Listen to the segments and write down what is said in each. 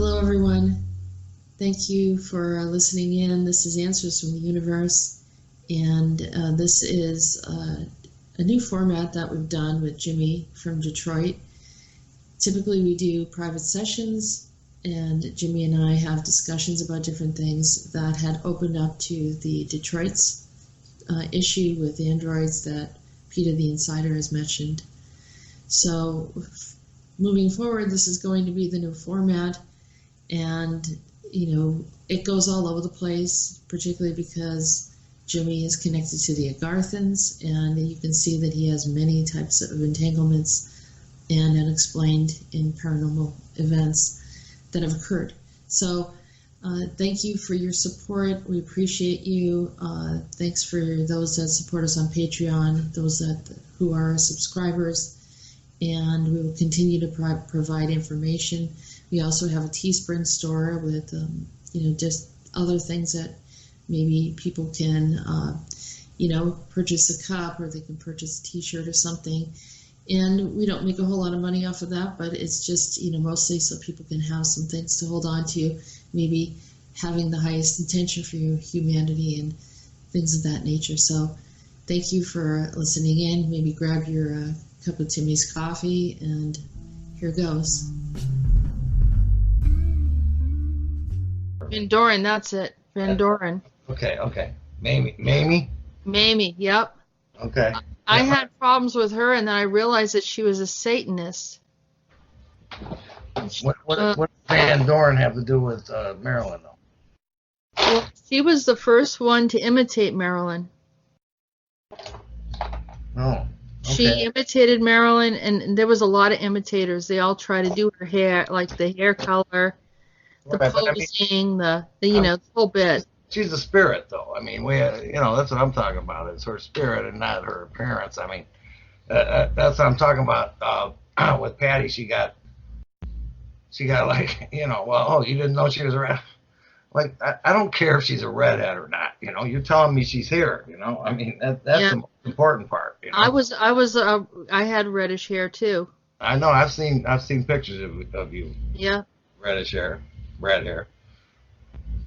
Hello, everyone. Thank you for listening in. This is Answers from the Universe, and this is a new format that we've done with Jimi from Detroit. Typically, we do private sessions, and Jimi and I have discussions about different things that had opened up to the Detroit's issue with androids that Peter the Insider has mentioned. So, moving forward, this is going to be the new format. And, it goes all over the place, particularly because Jimi is connected to the Agarthans, and you can see that he has many types of entanglements and unexplained in paranormal events that have occurred. So thank you for your support. We appreciate you. Thanks for those that support us on Patreon, those who are subscribers, and we will continue to provide information. We also have a Teespring store with, just other things that maybe people can, purchase a cup, or they can purchase a T-shirt or something. And we don't make a whole lot of money off of that, but it's just, mostly so people can have some things to hold on to, maybe having the highest intention for humanity and things of that nature. So thank you for listening in. Maybe grab your cup of Timmy's coffee, and here goes. Van Doren, that's it. Van Doren. Okay. Mamie? Mamie, yep. Okay. I had problems with her, and then I realized that she was a Satanist. What does Van Doren have to do with Marilyn, though? Well, she was the first one to imitate Marilyn. Oh, okay. She imitated Marilyn, and there was a lot of imitators. They all try to do her hair, like the hair color, the posing, the whole bit. She's a spirit, though. I mean, that's what I'm talking about. It's her spirit and not her appearance. I mean, that's what I'm talking about. With Patty, she got like, you didn't know she was a red. Like, I don't care if she's a redhead or not. You're telling me she's here. I mean, that's the most important part. I had reddish hair too. I know. I've seen pictures of you. Yeah. Reddish hair, red hair.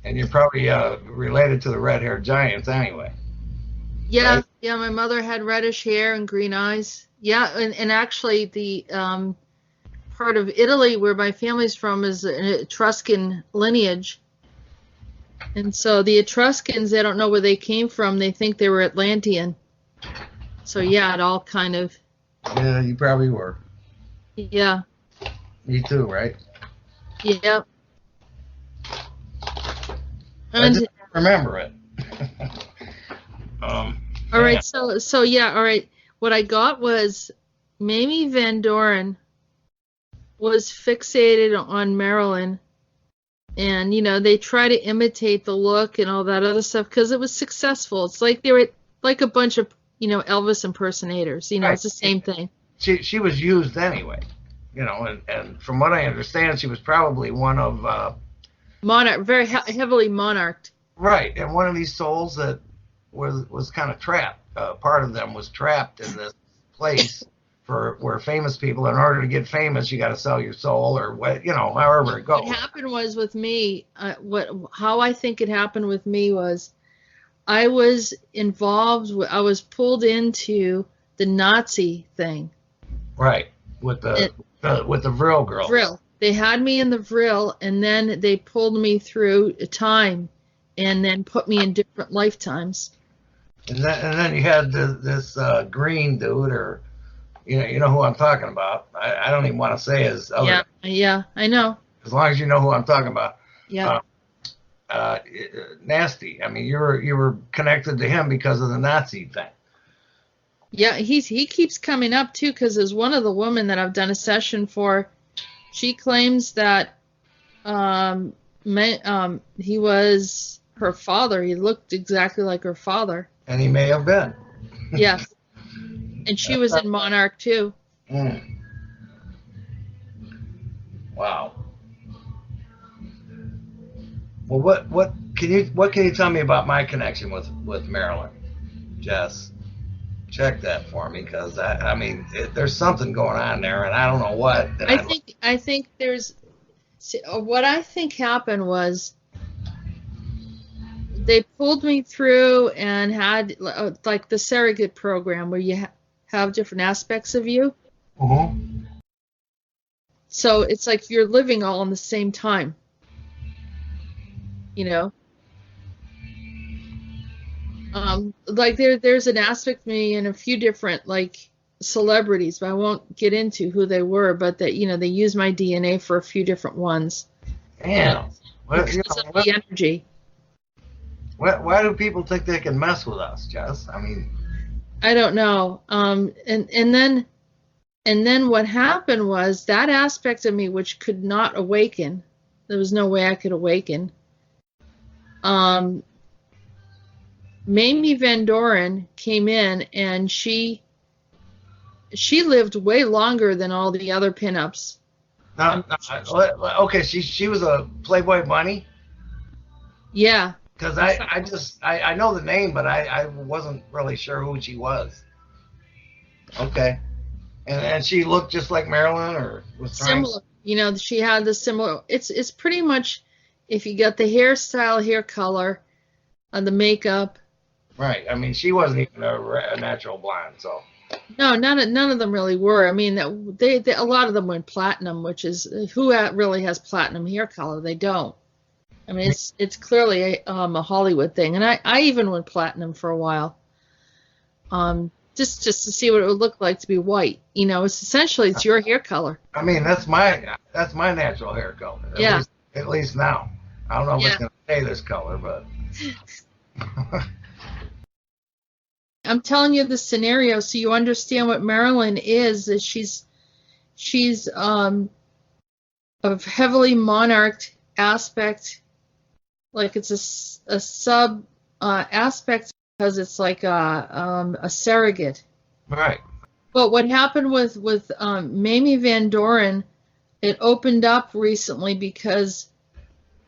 And you're probably related to the red-haired giants anyway. Yeah, right? Yeah. My mother had reddish hair and green eyes. Yeah, and actually the part of Italy where my family's from is an Etruscan lineage. And so the Etruscans, they don't know where they came from. They think they were Atlantean. So yeah, it all kind of. Yeah, you probably were. Yeah. Me too, right? Yep. I just remember it. All right, so yeah, all right. What I got was Mamie Van Doren was fixated on Marilyn, and they try to imitate the look and all that other stuff because it was successful. It's like they were like a bunch of Elvis impersonators. Right. It's the same thing. She was used anyway, and from what I understand, she was probably one of. Monarch, very heavily monarched. Right, and one of these souls that was kind of trapped. Part of them was trapped in this place where famous people, in order to get famous, you got to sell your soul or however it goes. What happened was with me, how I think it happened with me was, I was involved. I was pulled into the Nazi thing. Right, with the Vril girl. Vril. They had me in the Vril, and then they pulled me through time, and then put me in different lifetimes. And then you had this green dude, or you know who I'm talking about. I don't even want to say his other. Yeah, I know. As long as you know who I'm talking about. Yeah. Nasty. I mean, you were connected to him because of the Nazi thing. Yeah, he keeps coming up too, because there's one of the women that I've done a session for. She claims that he was her father. He looked exactly like her father. And he may have been. Yes. And she was in Monarch too. Mm. Wow. Well, what can you tell me about my connection with Marilyn, Jess? Check that for me, because there's something going on there, and I don't know what. I think there's See, what I think happened was they pulled me through and had like the surrogate program where you have different aspects of you. Mm-hmm. So it's like you're living all in the same time, you know. Like there's an aspect of me in a few different like celebrities, but I won't get into who they were. But that they use my DNA for a few different ones. Damn. Because of the energy. Why do people think they can mess with us, Jess? I mean, I don't know. And then what happened was that aspect of me which could not awaken. There was no way I could awaken. Mamie Van Doren came in and she lived way longer than all the other pinups. okay, she was a Playboy bunny? Yeah. Because I know the name, but I wasn't really sure who she was. Okay. And she looked just like Marilyn, or was similar. She had the similar. It's pretty much if you got the hairstyle, hair color, the makeup. Right. I mean, she wasn't even a natural blonde, so. No, none of them really were. I mean, they a lot of them went platinum, which is who really has platinum hair color? They don't. I mean, it's clearly a Hollywood thing, and I even went platinum for a while. Just to see what it would look like to be white. It's essentially your hair color. I mean, that's my natural hair color. At least now. I don't know if it's gonna stay this color, but. I'm telling you the scenario so you understand what Marilyn is. That she's a heavily monarch aspect, like it's a sub aspect because it's like a surrogate. Right. But what happened with Mamie Van Doren, it opened up recently because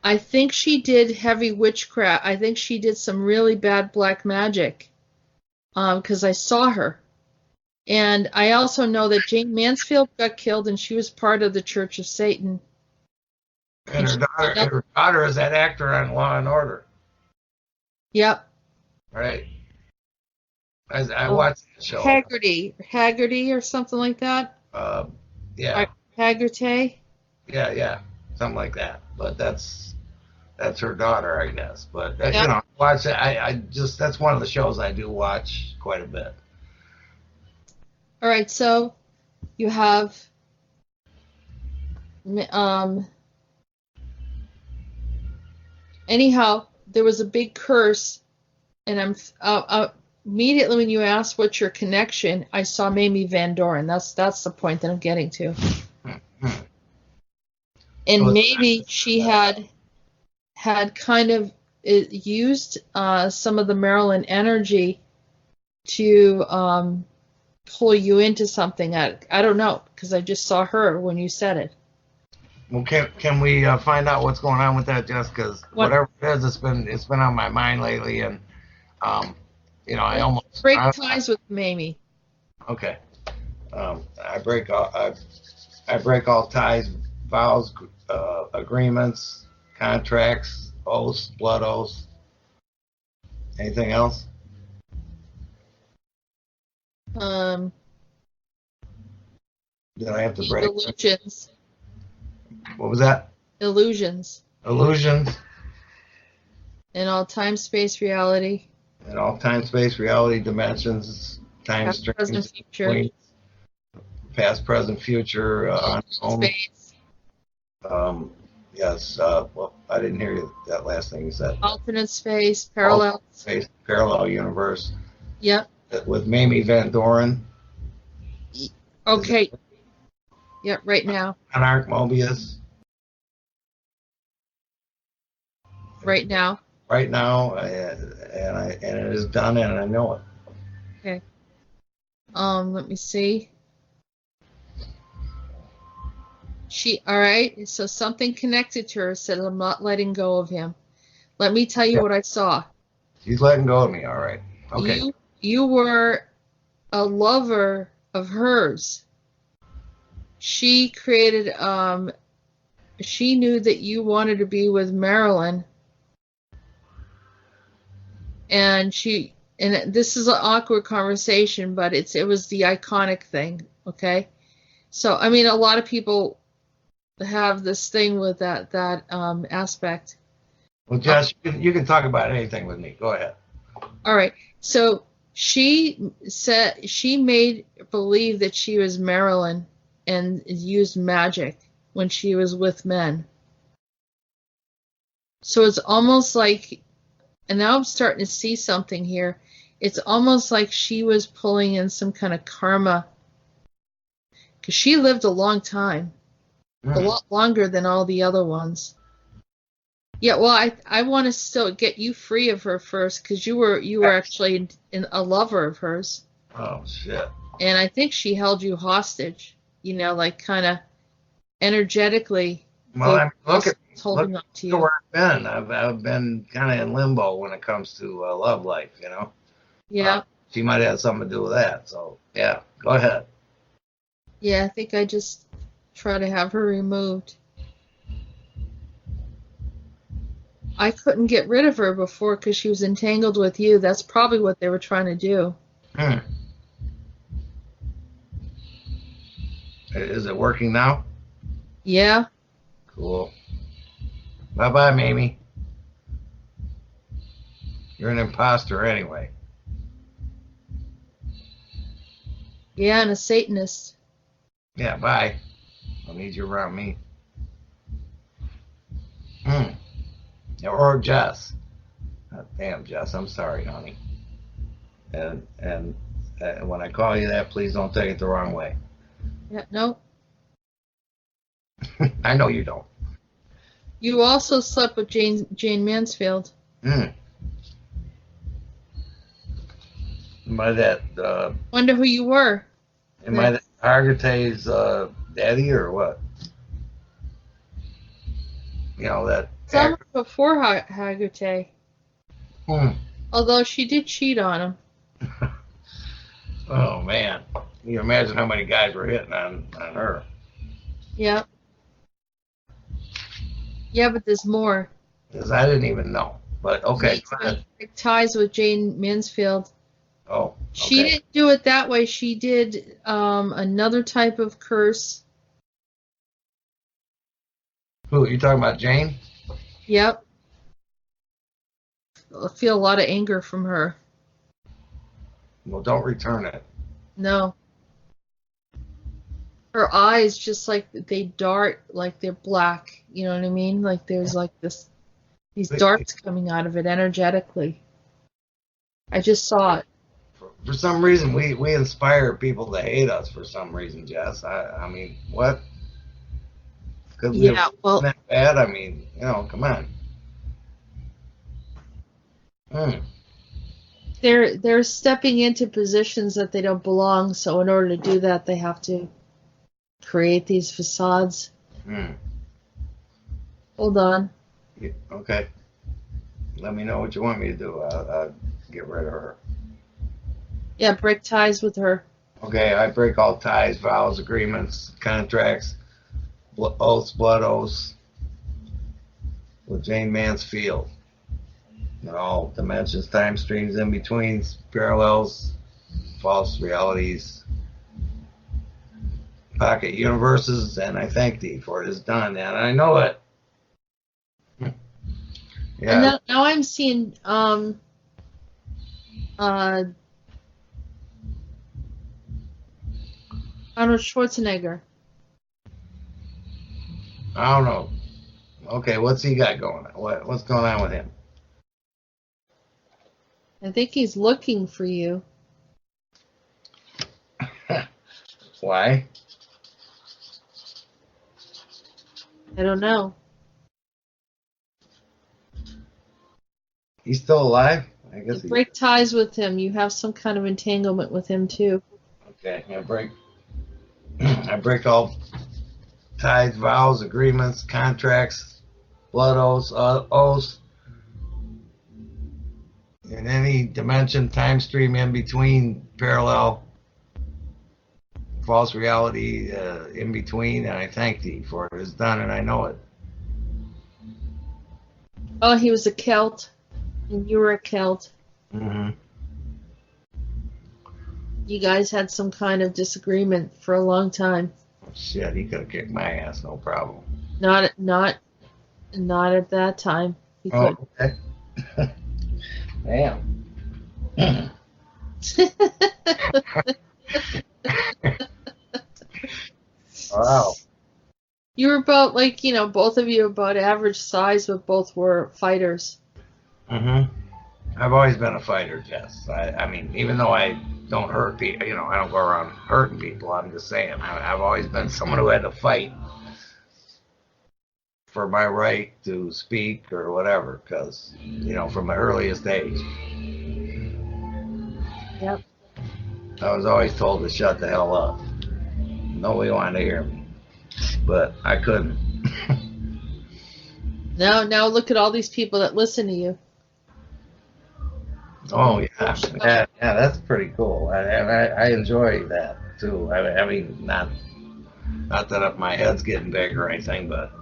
I think she did heavy witchcraft. I think she did some really bad black magic. Because I saw her. And I also know that Jane Mansfield got killed and she was part of the Church of Satan. And her daughter is that actor on Law and Order. Yep. Right. I watched the show. Haggerty or something like that. Yeah. Haggerty. Yeah, something like that. But that's her daughter, I guess. But watch it. I just that's one of the shows I do watch quite a bit. All right, so you have anyhow, there was a big curse, and I'm immediately when you asked what's your connection, I saw Mamie Van Doren. That's the point that I'm getting to. And maybe she had kind of used some of the Marilyn energy to pull you into something. I don't know, because I just saw her when you said it. Well, can we find out what's going on with that, Jess? Because whatever it is, it's been on my mind lately, and I almost break ties with Mamie. Okay, I break all ties, vows, agreements, contracts, oaths, blood oaths. Anything else? Did I have to break? Illusions. What was that? Illusions. Illusions. In all time, space, reality. In all time, space, reality, dimensions, time, past, present, future. Past, present, future. Space. Yes. Well, I didn't hear you, that last thing you said. Alternate space, parallel. Space, parallel universe. Yep. With Mamie Van Doren. Okay. Yep. Right now. Monarch, Mobius. Right now. Right now, and it is done, and I know it. Okay. Let me see. All right, so something connected to her said, I'm not letting go of him. Let me tell you what I saw. She's letting go of me, all right. Okay. You were a lover of hers. She created she knew that you wanted to be with Marilyn, and this is an awkward conversation, but it was the iconic thing, okay? So I mean, a lot of people have this thing with that aspect. Well, Jess, you can talk about anything with me. Go ahead. All right. So she said she made believe that she was Marilyn and used magic when she was with men. So it's almost like, and now I'm starting to see something here. It's almost like she was pulling in some kind of karma, because she lived a long time, a lot longer than all the other ones. Yeah, well, I want to still get you free of her first, because you were actually a lover of hers. Oh shit! And I think she held you hostage. Like kind of energetically. Well, I mean, holding on to you. Where I've been. I've been kind of in limbo when it comes to love life. Yeah. She might have something to do with that. So yeah, go ahead. Yeah, I think I just try to have her removed. I couldn't get rid of her before because she was entangled with you. That's probably what they were trying to do. Is it working now? Yeah. Cool. Bye-bye, Mamie. You're an imposter anyway. Yeah, and a Satanist. Yeah, bye. I don't need you around me. Or Jess. Oh, damn, Jess, I'm sorry, honey. And when I call you that, please don't take it the wrong way. Yeah, no. I know you don't. You also slept with Jane Mansfield. Am I that? Wonder who you were. Am I that Hargitay's daddy or what? That. Some before Haggerty. Although she did cheat on him. Oh man, you imagine how many guys were hitting on her. Yeah. Yeah, but there's more. Because I didn't even know. But okay. Ties with Jane Mansfield. Oh. Okay. She didn't do it that way. She did another type of curse. Who, you talking about Jane? Yep. I feel a lot of anger from her. Well, don't return it. No. Her eyes just like they dart, like they're black. You know what I mean? Like there's like these darts coming out of it energetically. I just saw it. For some reason, we inspire people to hate us for some reason, Jess. I mean, what? Because we're that bad? I mean, come on. They're stepping into positions that they don't belong, so in order to do that, they have to create these facades. Hold on. Yeah, okay. Let me know what you want me to do. I'll get rid of her. Yeah, break ties with her. Okay, I break all ties, vows, agreements, contracts, oaths, blood oaths with Jane Mansfield. All dimensions, time streams, in betweens, parallels, false realities, pocket universes, and I thank thee for it is done, and I know it. Yeah. And now I'm seeing Arnold Schwarzenegger. I don't know. Okay, what's he got going on? What's going on with him? I think he's looking for you. Why? I don't know. He's still alive? I guess. You break ties with him. You have some kind of entanglement with him too. Okay, I break all ties, vows, agreements, contracts, blood oaths, in any dimension, time stream, in between, parallel, false reality, in between, and I thank thee for it is done, and I know it. Oh, he was a Celt, and you were a Celt. Mm-hmm. You guys had some kind of disagreement for a long time. Shit, he could have kicked my ass, no problem. Not at that time. He could. Oh, okay. Damn. Wow. You were about both of you about average size, but both were fighters. Mm-hmm. I've always been a fighter, Jess. I mean, even though I don't hurt people, I don't go around hurting people. I'm just saying, I've always been someone who had to fight for my right to speak or whatever, because, from the earliest age. Yep. I was always told to shut the hell up. Nobody wanted to hear me, but I couldn't. Now look at all these people that listen to you. Oh yeah, that's pretty cool. I enjoy that too. I mean, not that my head's getting big or anything, but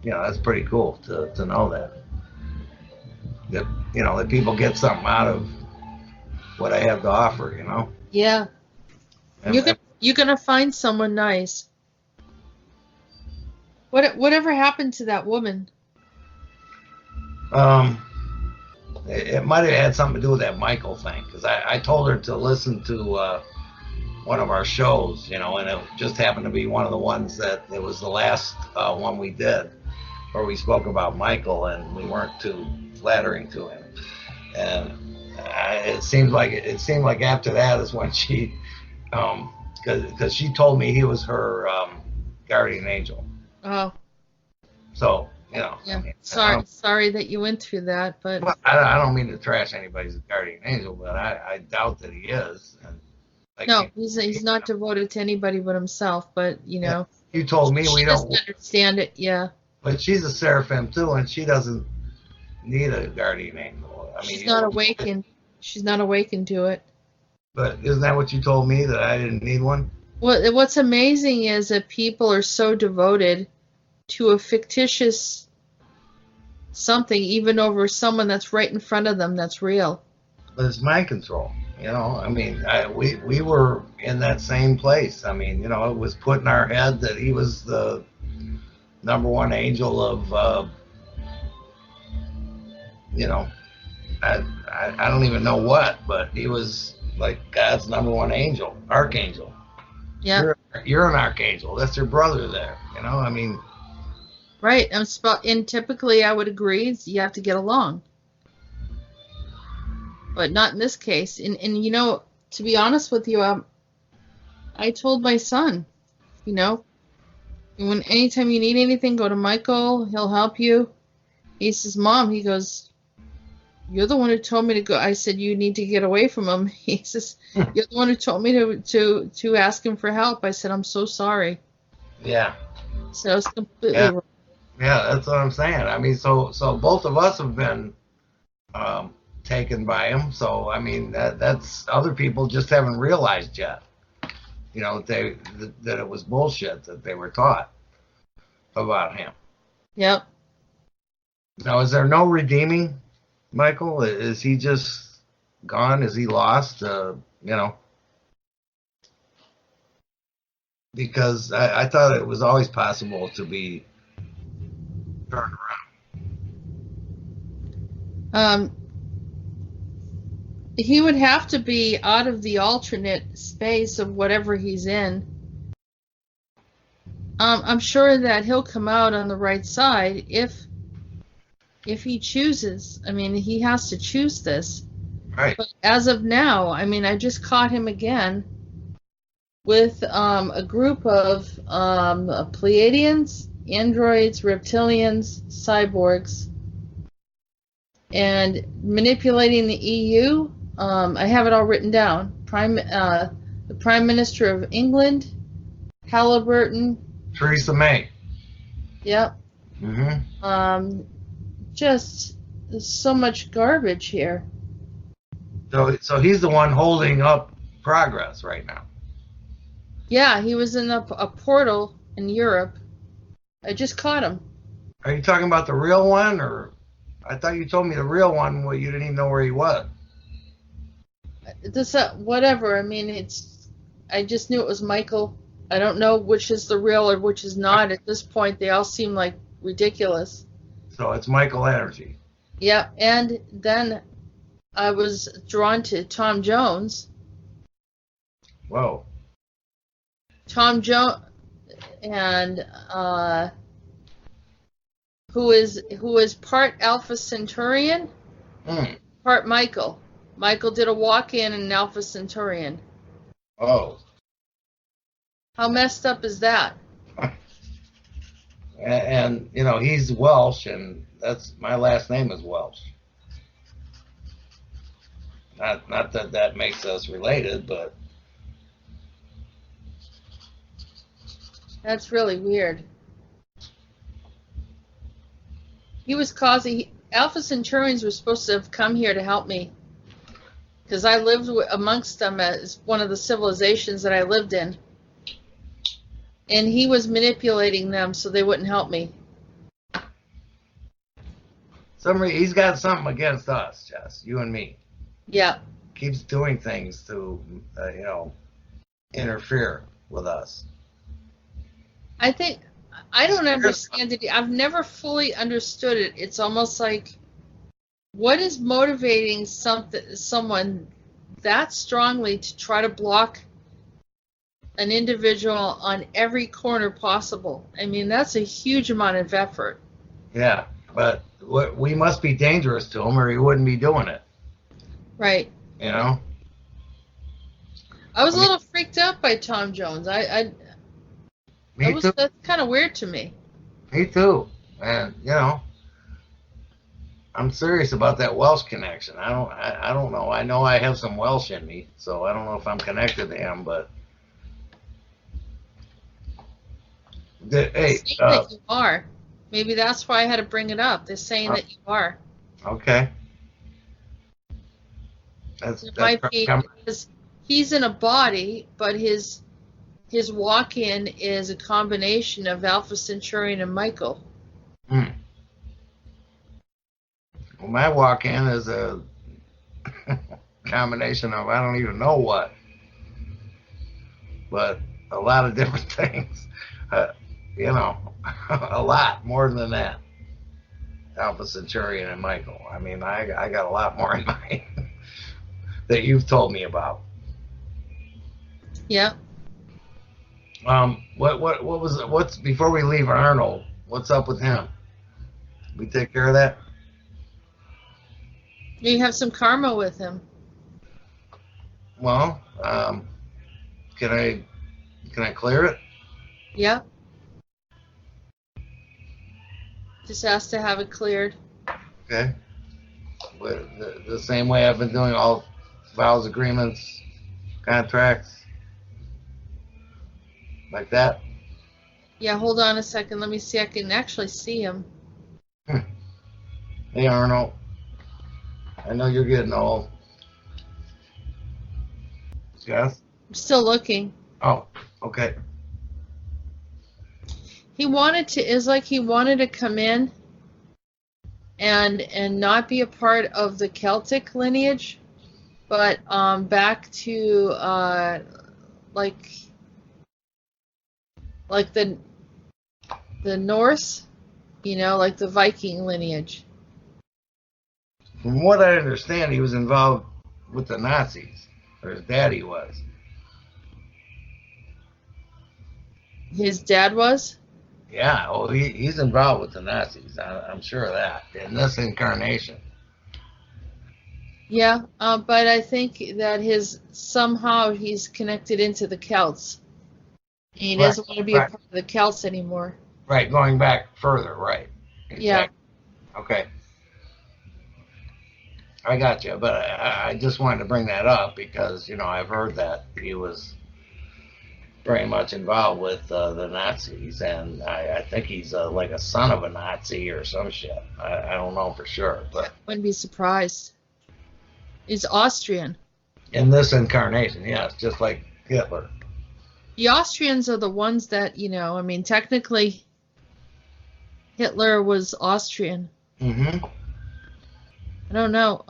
that's pretty cool to know that people get something out of what I have to offer. Yeah. And, You're gonna find someone nice. Whatever happened to that woman? It might have had something to do with that Michael thing, because I told her to listen to one of our shows, and it just happened to be one of the ones that it was the last one we did, where we spoke about Michael, and we weren't too flattering to him, and it seemed like after that is when she, because she told me he was her guardian angel. Oh. So. Yeah. I mean, sorry that you went through that, but I don't mean to trash anybody's guardian angel, but I doubt that he is. And no, he's not devoted to anybody but himself. But you told me she doesn't understand it. Yeah. But she's a seraphim too, and she doesn't need a guardian angel. I mean, she's not awakened. She's not awakened to it. But isn't that what you told me, that I didn't need one? What's amazing is that people are so devoted to a fictitious something, even over someone that's right in front of them that's real. But it's mind control. I mean, we were in that same place. I mean, it was put in our head that he was the number one angel of, I don't even know what, but he was like God's number one angel, archangel. Yeah. You're an archangel. That's your brother there. I mean. Right. And typically I would agree, you have to get along. But not in this case. And to be honest with you, I told my son, anytime you need anything, go to Michael. He'll help you. He says, Mom, he goes, you're the one who told me to go. I said, you need to get away from him. He says, you're the one who told me to ask him for help. I said, I'm so sorry. Yeah. So it's completely wrong. Yeah, that's what I'm saying. I mean, so both of us have been taken by him. So I mean, that's other people just haven't realized yet. That it was bullshit that they were taught about him. Yep. Now, is there no redeeming Michael? Is he just gone? Is he lost? Because I thought it was always possible to be turned around. He would have to be out of the alternate space of whatever he's in. I'm sure that he'll come out on the right side if he chooses. I mean, he has to choose this. Right. But as of now, I mean, I just caught him again with a group of Pleiadians, androids, reptilians, cyborgs, and manipulating the EU. I have it all written down. The Prime Minister of England, Halliburton. Theresa May. Yep. Mm-hmm. Just so much garbage here. So he's the one holding up progress right now. Yeah, he was in a portal in Europe. I just caught him. Are you talking about the real one, or I thought you told me the real one where you didn't even know where he was. This whatever. I mean, I just knew it was Michael. I don't know which is the real or which is not. At this point, they all seem like ridiculous. So it's Michael Energy. Yeah, and then I was drawn to Tom Jones. Whoa. Tom Jones, and who is part Alpha Centaurian, Hmm. part Michael. Michael did a walk-in in Alpha Centaurian. Oh. How messed up is that? And you know, he's Welsh, and that's my last name is Welsh. Not that that makes us related, but That's really weird. He was causing Alpha Centaurians were supposed to have come here to help me because I lived amongst them as one of the civilizations that I lived in, and he was manipulating them so they wouldn't help me. he's got something against us, Jess, you and me. Yeah. Keeps doing things to, you know, interfere with us. I think I don't understand it. I've never fully understood it. It's almost like, what is motivating someone that strongly to try to block an individual on every corner possible? I mean, that's a huge amount of effort. Yeah, but we must be dangerous to him, or he wouldn't be doing it. Right. You know. I was a little freaked out by Tom Jones. Me too. That's kind of weird to me. Me too. And you know, I'm serious about that Welsh connection. I don't know. I know I have some Welsh in me, so I don't know if I'm connected to him, but hey, Saying that you are. Maybe that's why I had to bring it up. They're saying that you are. Okay. It might be because he's in a body, but his walk-in is a combination of Alpha Centaurian and Michael. Well, my walk-in is a combination of I don't even know what, but a lot of different things. You know, a lot more than that. Alpha Centaurian and Michael. I mean, I got a lot more in mind that you've told me about. Yeah. What's before we leave Arnold? What's up with him? We take care of that. You have some karma with him. Well, can I clear it? Yeah. Just ask to have it cleared. Okay. The same way I've been doing all vows, agreements, contracts, like that. Yeah, hold on a second. Let me see. I can actually see him. Hey, Arnold. I know you're getting old. Yes? I'm still looking. Oh, okay. He wanted to come in and not be a part of the Celtic lineage, but back to like the Norse, you know, like the Viking lineage. From what I understand, he was involved with the Nazis, or his daddy was. His dad was? Yeah, well, he's involved with the Nazis. I'm sure of that in this incarnation. Yeah, but I think that somehow he's connected into the Celts. He doesn't want to be a part of the Celts anymore. Right, going back further, right. Exactly. Yeah. Okay. I got you, but I just wanted to bring that up because, you know, I've heard that he was very much involved with the Nazis, and I think he's like a son of a Nazi or some shit. I don't know for sure, but Wouldn't be surprised. He's Austrian. in this incarnation, yes, just like Hitler. The Austrians are the ones that, you know, I mean, technically Hitler was Austrian. Mm-hmm. I don't know.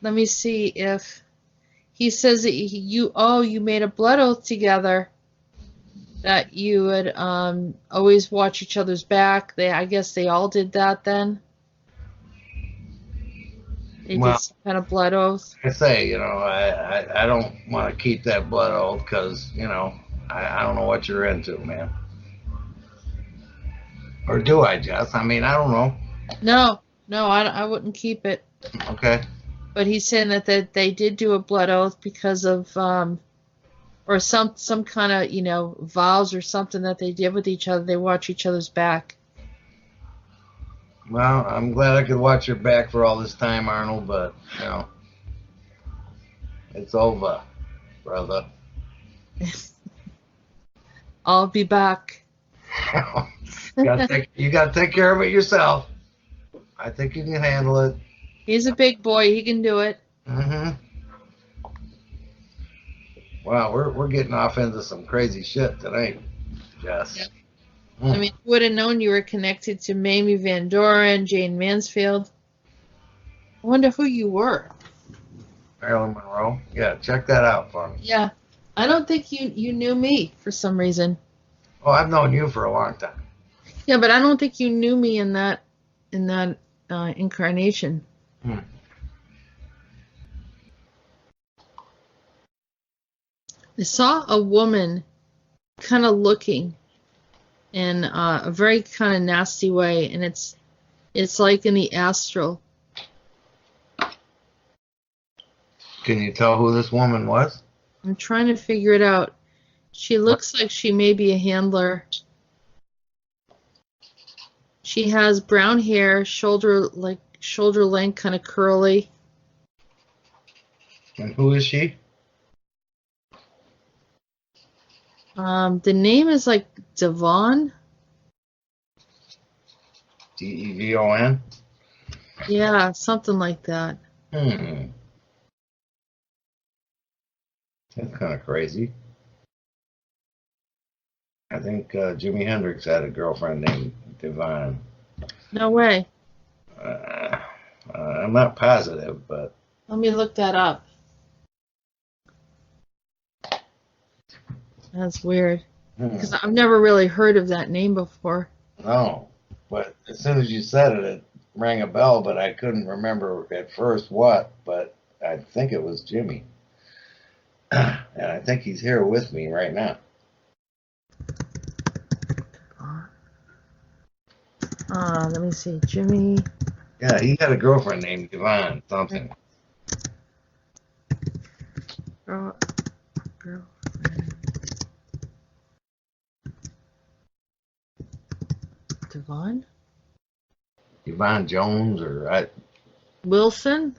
Let me see if he says that you made a blood oath together that you would always watch each other's back. I guess they all did that then. They did Well, some kind of blood oath. I say, I don't want to keep that blood oath because, I don't know what you're into, man. Or do I, Jess? I mean, I don't know. No, I wouldn't keep it. Okay. But he's saying that they did do a blood oath because of or some kind of vows or something that they did with each other. They watch each other's back. Well, I'm glad I could watch your back for all this time, Arnold, but, it's over, brother. I'll be back. You gotta take care of it yourself. I think you can handle it. He's a big boy. He can do it. Mm-hmm. Wow, we're getting off into some crazy shit tonight, Jess. Yep. Mm. I mean, who would have known you were connected to Mamie Van Doren, Jane Mansfield? I wonder who you were. Marylin Monroe. Yeah, check that out for me. Yeah. I don't think you knew me for some reason. Oh, I've known you for a long time. Yeah, but I don't think you knew me in that incarnation. Hmm. I saw a woman kind of looking in a very kind of nasty way, and it's like in the astral. Can you tell who this woman was? I'm trying to figure it out. She looks like she may be a handler. She has brown hair, shoulder length, kind of curly. And who is she? The name is like Devon. Devon? Yeah, something like that. That's kind of crazy. I think Jimi Hendrix had a girlfriend named Devon. No way. I'm not positive, but Let me look that up. That's weird. Because I've never really heard of that name before. no. But as soon as you said it, it rang a bell, but I couldn't remember at first what, but I think it was Jimmy. And I think he's here with me right now. Let me see. Jimmy. Yeah, he had a girlfriend named Devon something. Girlfriend. Devon? Devon Jones or Wilson?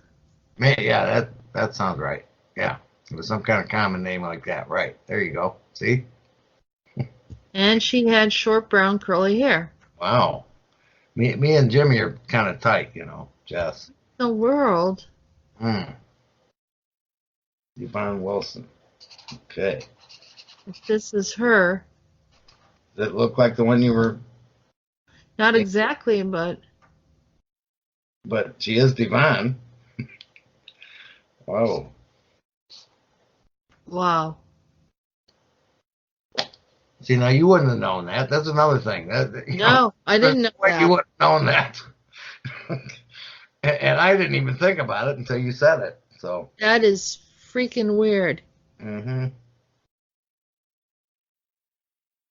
yeah, that sounds right. Yeah. It was some kind of common name like that. Right. There you go. See? And she had short brown curly hair. Wow. Me and Jimmy are kind of tight, Jess. The world. Devon Wilson. Okay. If this is her. Does it look like the one you were... Not exactly, but But she is Devon. Whoa. wow. See, now you wouldn't have known that. That's another thing. No, I didn't know that. You wouldn't have known that. And I didn't even think about it until you said it. So. That is freaking weird. Mm-hmm.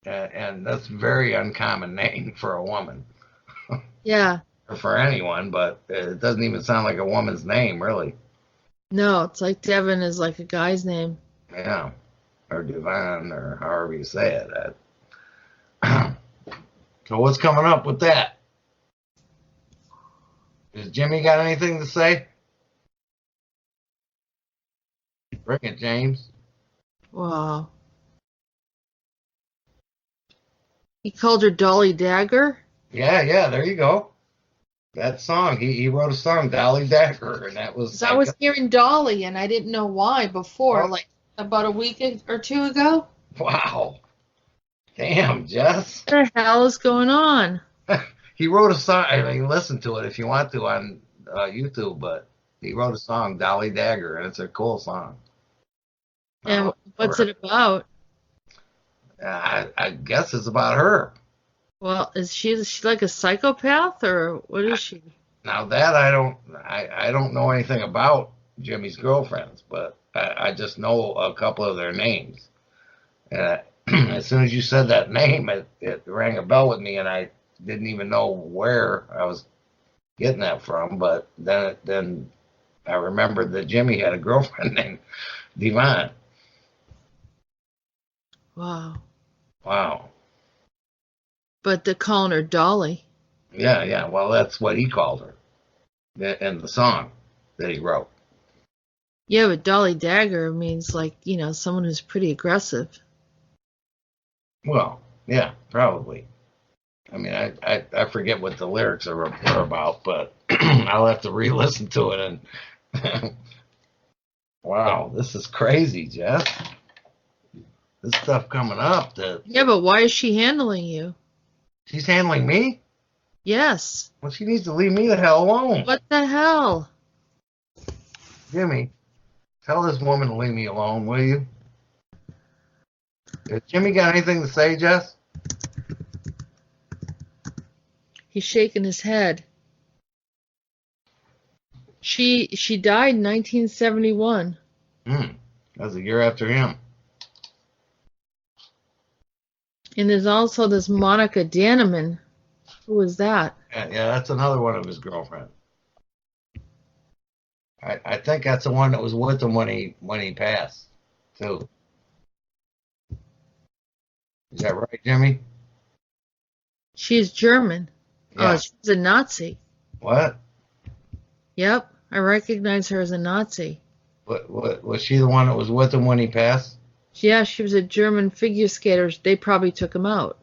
And that's a very uncommon name for a woman. Yeah. Or for anyone, but it doesn't even sound like a woman's name, really. No, it's like Devon is like a guy's name. Yeah. Or Devon, or however you say it. So what's coming up with that? Has Jimmy got anything to say? Bring it, James. Wow. He called her Dolly Dagger? Yeah, there you go. That song, he wrote a song, Dolly Dagger, and that was... 'Cause I was hearing Dolly, and I didn't know why before, like about a week or two ago. Wow. Damn, Jess. What the hell is going on? he wrote a song. I mean, listen to it if you want to on YouTube. But he wrote a song, Dolly Dagger, and it's a cool song. And what's it about? I guess it's about her. Well, is she like a psychopath or what is she? Now that I don't know anything about Jimmy's girlfriends, but I just know a couple of their names. As soon as you said that name, it rang a bell with me, and I didn't even know where I was getting that from. But then I remembered that Jimmy had a girlfriend named Devon. Wow. Wow. But they're calling her Dolly. Yeah. Well, that's what he called her in the song that he wrote. Yeah, but Dolly Dagger means like, someone who's pretty aggressive. Well, yeah, probably. I mean, I forget what the lyrics are about, but I'll have to re-listen to it. And wow, this is crazy, Jess. This stuff coming up that Yeah, but why is she handling you? she's handling me. Yes. Well, she needs to leave me the hell alone. What the hell? Jimmy, tell this woman to leave me alone, will you? Has Jimmy got anything to say, Jess? He's shaking his head. She died in 1971. That was a year after him. And there's also this Monica Danneman. Who was that? Yeah, that's another one of his girlfriends. I think that's the one that was with him when he passed, too. Is that right, Jimmy? She's German. Yeah. Oh, she's a Nazi. What? Yep, I recognize her as a Nazi. What was she the one that was with him when he passed? Yeah, she was a German figure skater. They probably took him out.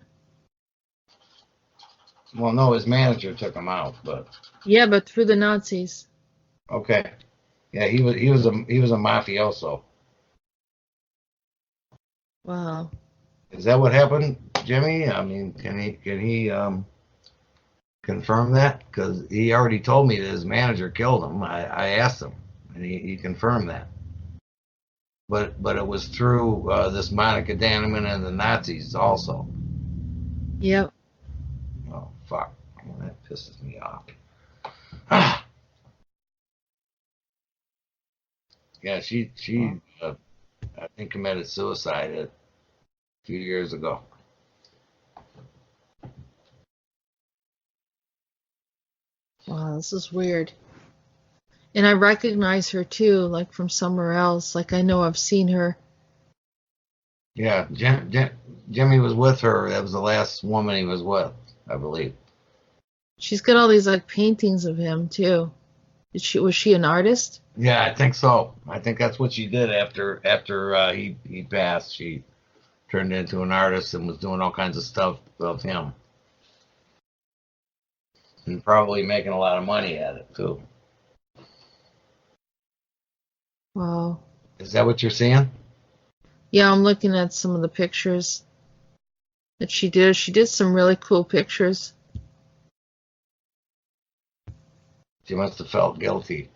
Well, no, his manager took him out, but Yeah, but through the Nazis. okay. Yeah, he was a mafioso. Wow. Is that what happened, Jimmy? I mean, can he confirm that? Because he already told me that his manager killed him. I asked him, and he confirmed that. But it was through this Monica Danneman and the Nazis also. Yep. Oh fuck, that pisses me off. Yeah, she I think committed suicide a few years ago. Wow, this is weird. And I recognize her too, like from somewhere else. Like I know I've seen her. Yeah, Jimmy was with her. That was the last woman he was with, I believe. She's got all these like paintings of him too. Was she an artist? Yeah, I think so. I think that's what she did after he passed. She turned into an artist and was doing all kinds of stuff of him, and probably making a lot of money at it too. Wow. Is that what you're seeing? Yeah, I'm looking at some of the pictures that she did. She did some really cool pictures. She must have felt guilty.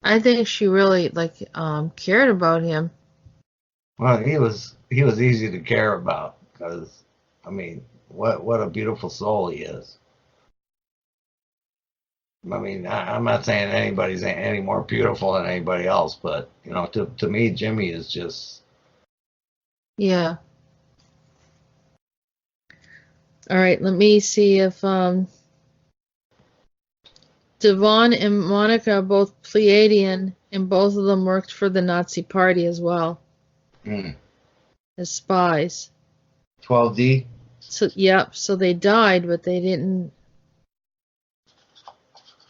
I think she really cared about him. Well, he was easy to care about because, I mean, what a beautiful soul he is. I mean, I'm not saying anybody's any more beautiful than anybody else, but to me, Jimmy is just. Yeah. All right, let me see if Devon and Monica are both Pleiadian, and both of them worked for the Nazi Party as well as spies. 12D. So yep, so they died, but they didn't.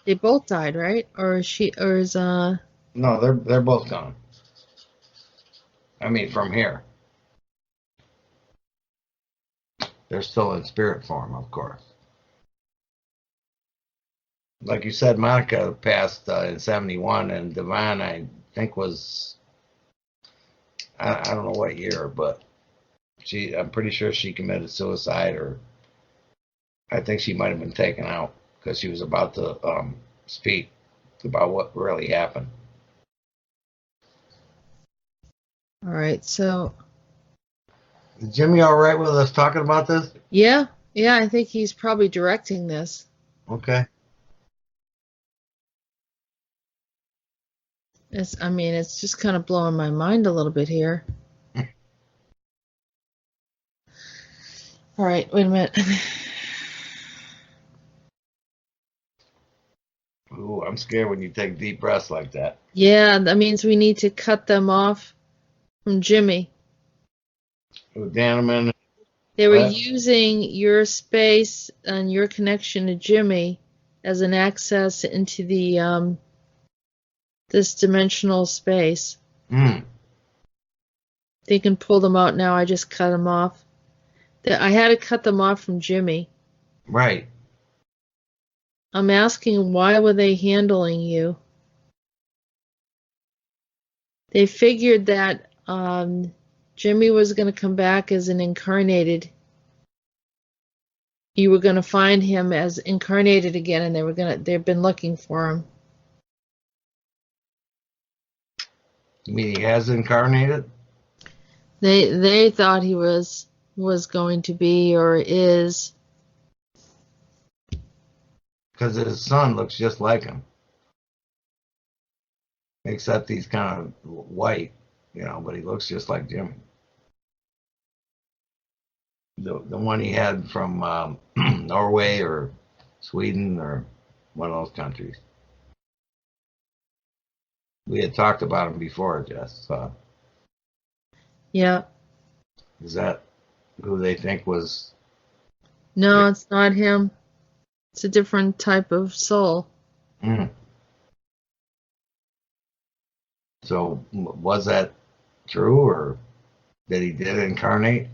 They both died, right? Or is No, they're both gone. I mean, from here. They're still in spirit form, of course. Like you said, Monica passed in 71, and Devon, I think, was, I don't know what year, but I'm pretty sure she committed suicide or I think she might have been taken out because she was about to speak about what really happened. All right, so Is Jimmy all right with us talking about this? yeah, I think he's probably directing this. Okay. It's just kind of blowing my mind a little bit here. All right, wait a minute. Ooh, I'm scared when you take deep breaths like that. Yeah, that means we need to cut them off from Jimmy. Ooh, Danneman. They were What? using your space and your connection to Jimmy as an access into the this dimensional space. Mm, They can pull them out now. I just cut them off. I had to cut them off from Jimmy. right. I'm asking, why were they handling you? They figured that Jimmy was going to come back as an incarnated. You were going to find him as incarnated again, and they've been looking for him. You mean he has incarnated? They thought he was going to be, or is. Because his son looks just like him. Except he's kind of white, but he looks just like Jimmy. The one he had from Norway or Sweden or one of those countries. We had talked about him before, Jess. Yeah. Is that who they think was? No, it's not him. It's a different type of soul. Mm. So was that true, or that he did incarnate?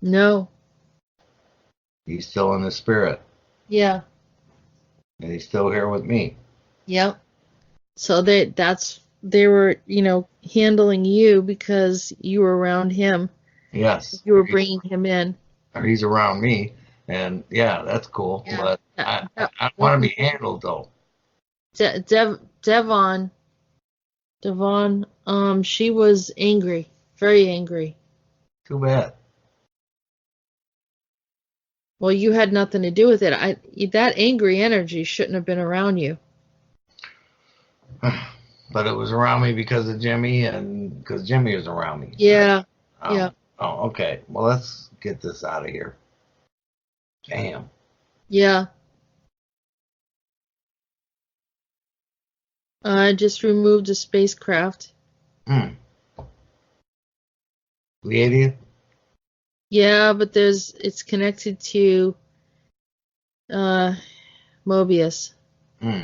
No. He's still in the spirit, Yeah. and he's still here with me. Yep. So they were, handling you because you were around him. Yes. You were bringing him in. Or he's around me, and yeah, that's cool. Yeah. But I want to be handled though. Devon, she was angry, very angry. Too bad. Well, you had nothing to do with it. That angry energy shouldn't have been around you. But it was around me because of Jimmy, and because Jimmy was around me. Yeah. Oh, Yeah. Oh, okay. Well, let's get this out of here. Damn. Yeah. I just removed a spacecraft. Hmm. Pleiadian? Yeah, but it's connected to Mobius. Hmm.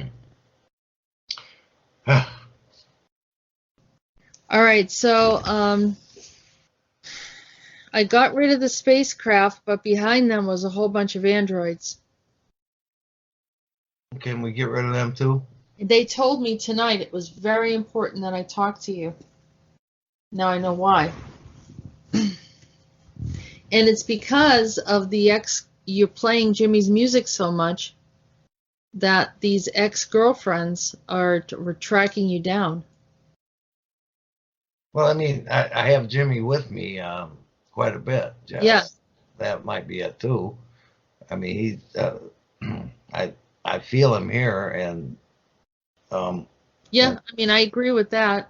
All right, so I got rid of the spacecraft, but behind them was a whole bunch of androids. Can we get rid of them too? They told me tonight it was very important that I talk to you. Now I know why. And it's because of you're playing Jimmy's music so much that these ex-girlfriends were tracking you down. Well, I mean, I have Jimmy with me quite a bit, Jess. Yeah. That might be it too. I mean, he's I feel him here, and Yeah, I agree with that.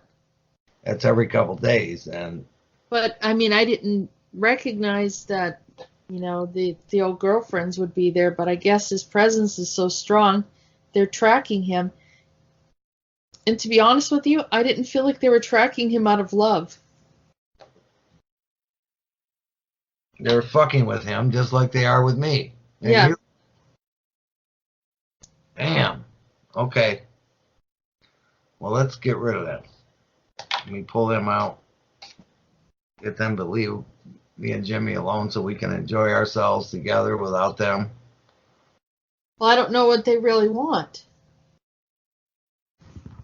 that's every couple days, and But I didn't recognize that, the old girlfriends would be there, but I guess his presence is so strong, they're tracking him. And to be honest with you, I didn't feel like they were tracking him out of love. they're fucking with him just like they are with me. And Yeah. you? Damn. Okay. Well, let's get rid of that. Let me pull them out. Get them to leave me and Jimmy alone so we can enjoy ourselves together without them. Well, I don't know what they really want.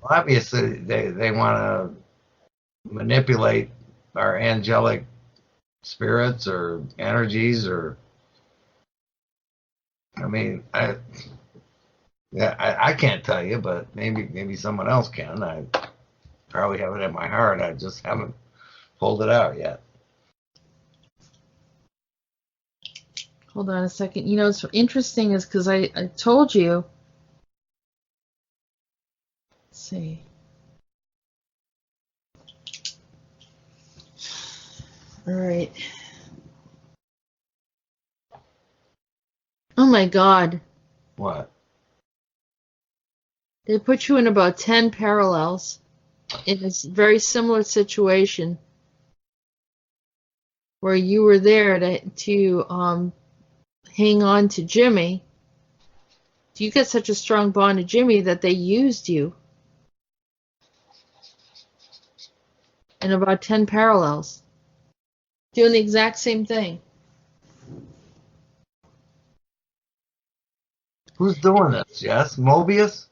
Well, obviously, they want to manipulate our angelic spirits or energies or, I mean, I can't tell you, but maybe someone else can. I probably have it in my heart. I just haven't pulled it out yet. Hold on a second. You know, what's interesting is because I told you. Let's see. All right. Oh my God. What? They put you in about 10 parallels in a very similar situation where you were there to hang on to Jimmy. You get such a strong bond to Jimmy that they used you in about 10 parallels, doing the exact same thing. Who's doing this? Yes, Mobius?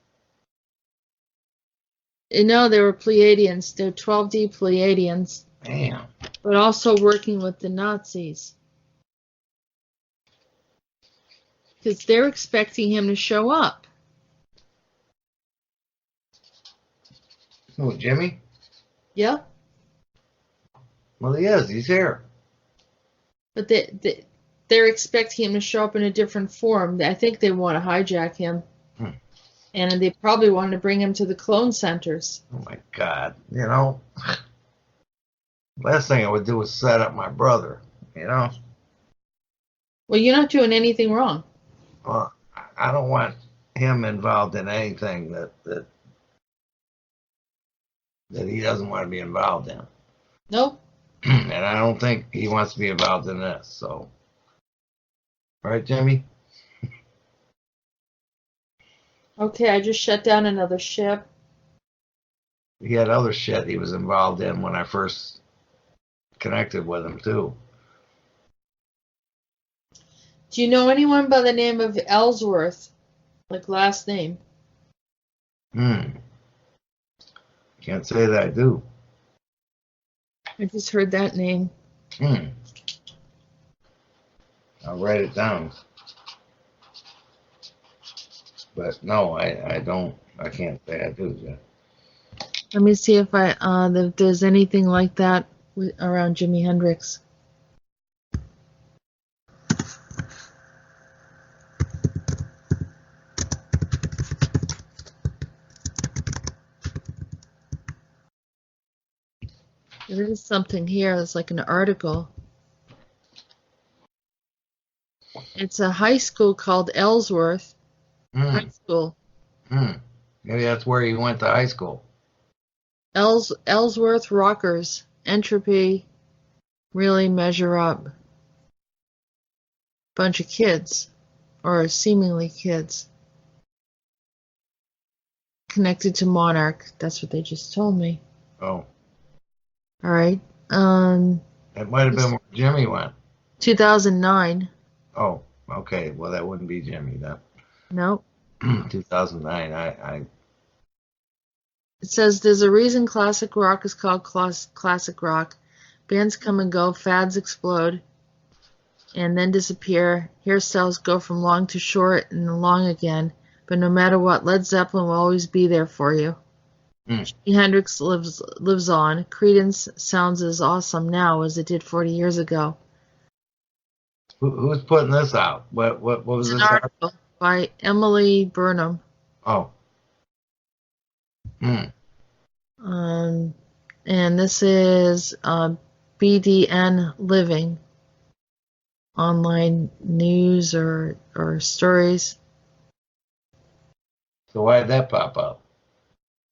You know, they were Pleiadians. They're 12D Pleiadians, Damn. but also working with the Nazis. Because they're expecting him to show up. Who, Jimmy? Yep. Well, he is. He's here. But they're expecting him to show up in a different form. I think they want to hijack him. And they probably wanted to bring him to the clone centers. Oh, my God. You know, last thing I would do is set up my brother, you know? Well, you're not doing anything wrong. Well, I don't want him involved in anything that he doesn't want to be involved in. Nope. And I don't think he wants to be involved in this, so. Right, Jimmy? Okay, I just shut down another ship. He had other shit he was involved in when I first connected with him, too. Do you know anyone by the name of Ellsworth? Like last name? Can't say that I do. I just heard that name. I'll write it down. But no, I don't. I can't say I do, Jeff. Let me see if there's anything like that around Jimi Hendrix. There is something here. It's like an article. It's a high school called Ellsworth High School. Maybe that's where he went to high school. Ellsworth Rockers. Entropy. Really measure up. Bunch of kids. Or seemingly kids. Connected to Monarch. That's what they just told me. Oh. All right. That might have been where Jimmy went. 2009. Oh, okay. Well, that wouldn't be Jimmy then. Nope. 2009. It says there's a reason classic rock is called classic rock. Bands come and go, fads explode, and then disappear. Hairstyles go from long to short and long again. But no matter what, Led Zeppelin will always be there for you. Jimi Hendrix lives on. Creedence sounds as awesome now as it did 40 years ago. Who's putting this out? What was It's this an article by Emily Burnham. Oh. And this is BDN Living. Online news or stories. So why did that pop up?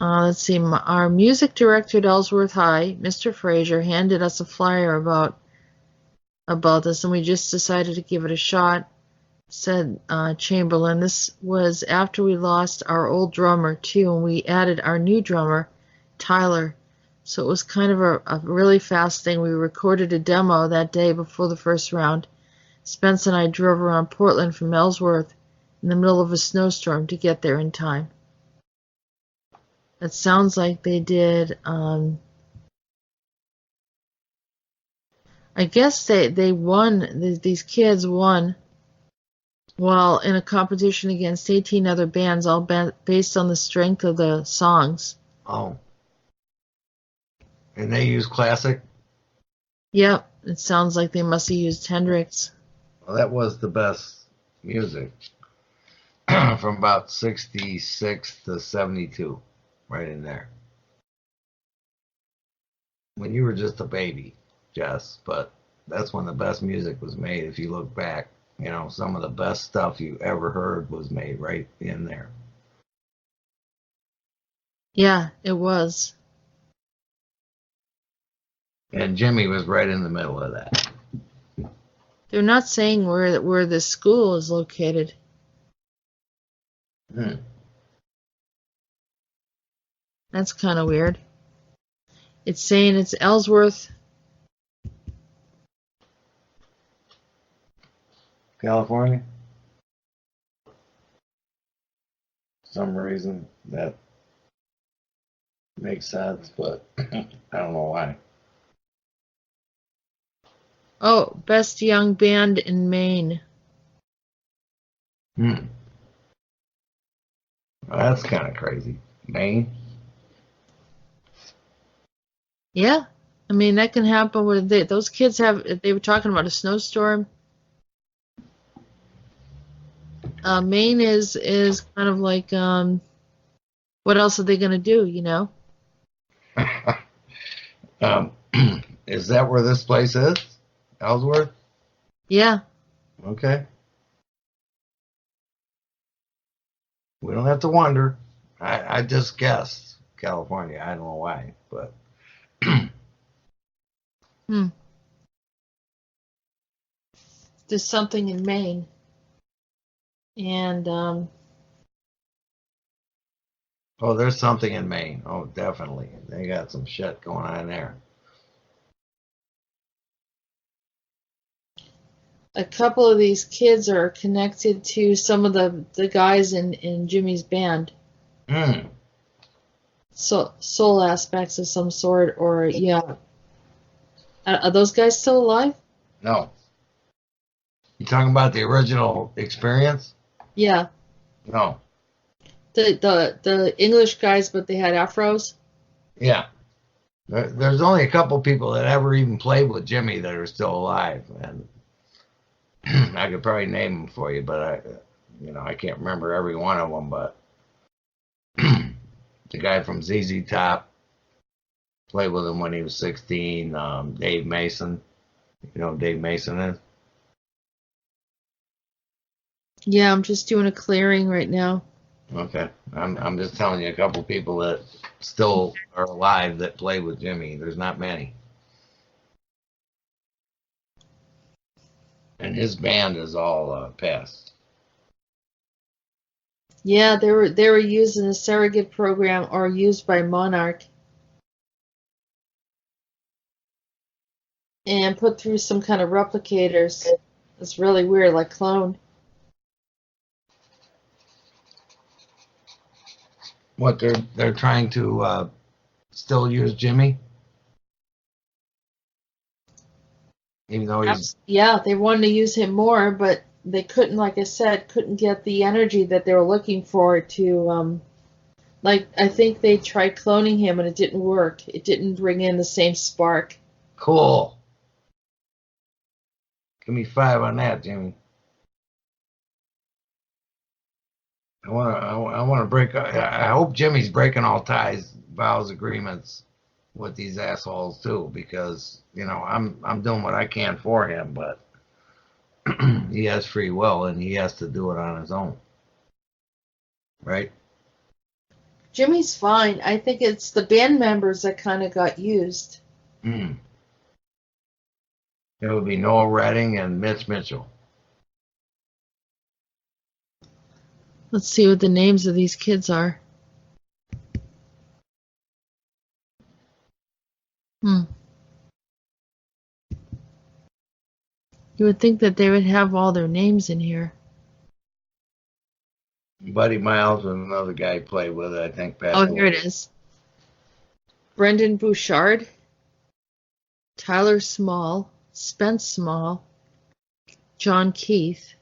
Let's see. Our music director at Ellsworth High, Mr. Fraser, handed us a flyer about this, and we just decided to give it a shot, said Chamberlain. This was after we lost our old drummer, too, and we added our new drummer, Tyler. So it was kind of a really fast thing. We recorded a demo that day before the first round. Spence and I drove around Portland from Ellsworth in the middle of a snowstorm to get there in time. It sounds like they did. I I guess they won. These kids won. Well, in a competition against 18 other bands, all based on the strength of the songs. Oh. And they use classic? Yep, it sounds like they must have used Hendrix. Well, that was the best music from about 66 to 72, right in there. When you were just a baby, Jess, but that's when the best music was made. If you look back, you know, some of the best stuff you ever heard was made right in there. Yeah, it was. And Jimi was right in the middle of that. They're not saying where the school is located. That's kind of weird. It's saying it's Ellsworth. California? For some reason that makes sense, but I don't know why. Oh, best young band in Maine. Well, that's kind of crazy. Maine? Yeah, I mean that can happen with those kids have. They were talking about a snowstorm. Maine is kind of like what else are they gonna do? You know? Is that where this place is? Ellsworth? Yeah. Okay. We don't have to wonder. I just guessed California. I don't know why, but There's something in Maine, and oh, there's something in Maine. Oh, definitely. They got some shit going on there. a couple of these kids are connected to some of the guys in Jimmy's band. So soul aspects of some sort, or yeah. Are those guys still alive? No. You talking about the original Experience? Yeah. No. The English guys, but they had afros. Yeah. There's only a couple people that ever even played with Jimi that are still alive, and I could probably name them for you, but I can't remember every one of them. But the guy from ZZ Top played with him when he was 16. Dave Mason, you know who Dave Mason is? Yeah, I'm just doing a clearing right now. Okay, I'm just telling you a couple people that still are alive that play with Jimi. There's not many. And his band is all past. Yeah, they were used in the surrogate program or used by Monarch and put through some kind of replicators. It's really weird, like cloned. What they're trying to still use Jimi, even though he's Yeah, they wanted to use him more, but they couldn't, like I said, couldn't get the energy that they were looking for to like I think they tried cloning him and it didn't work. It didn't bring in the same spark. cool. Give me 5 on that, Jimi. I want to break. I hope Jimmy's breaking all ties, vows, agreements with these assholes too, because I'm doing what I can for him, but he has free will and he has to do it on his own, right? Jimmy's fine. I think it's the band members that kind of got used. It would be Noah Redding and Mitch Mitchell. Let's see what the names of these kids are. You would think that they would have all their names in here. Buddy Miles and another guy he played with, I think. Oh, here it is. Brendan Bouchard, Tyler Small, Spence Small, John Keith.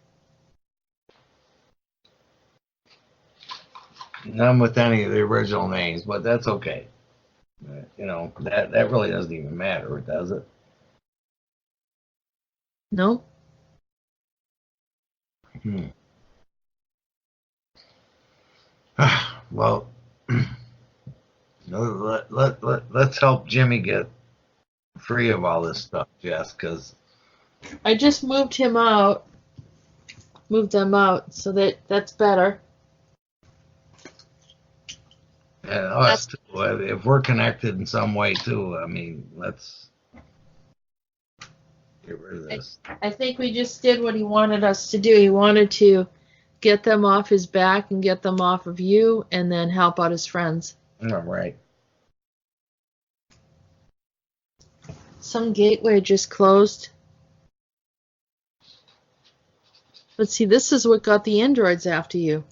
None with any of the original names, but that's okay. You know, that really doesn't even matter, does it? Nope. Well, let's help Jimmy get free of all this stuff, Jess, because I just moved them out, so that's better. and us too, if we're connected in some way too, I mean, let's get rid of this. I think we just did what he wanted us to do. He wanted to get them off his back and get them off of you, and then help out his friends. All right. Some gateway just closed. But see, this is what got the androids after you.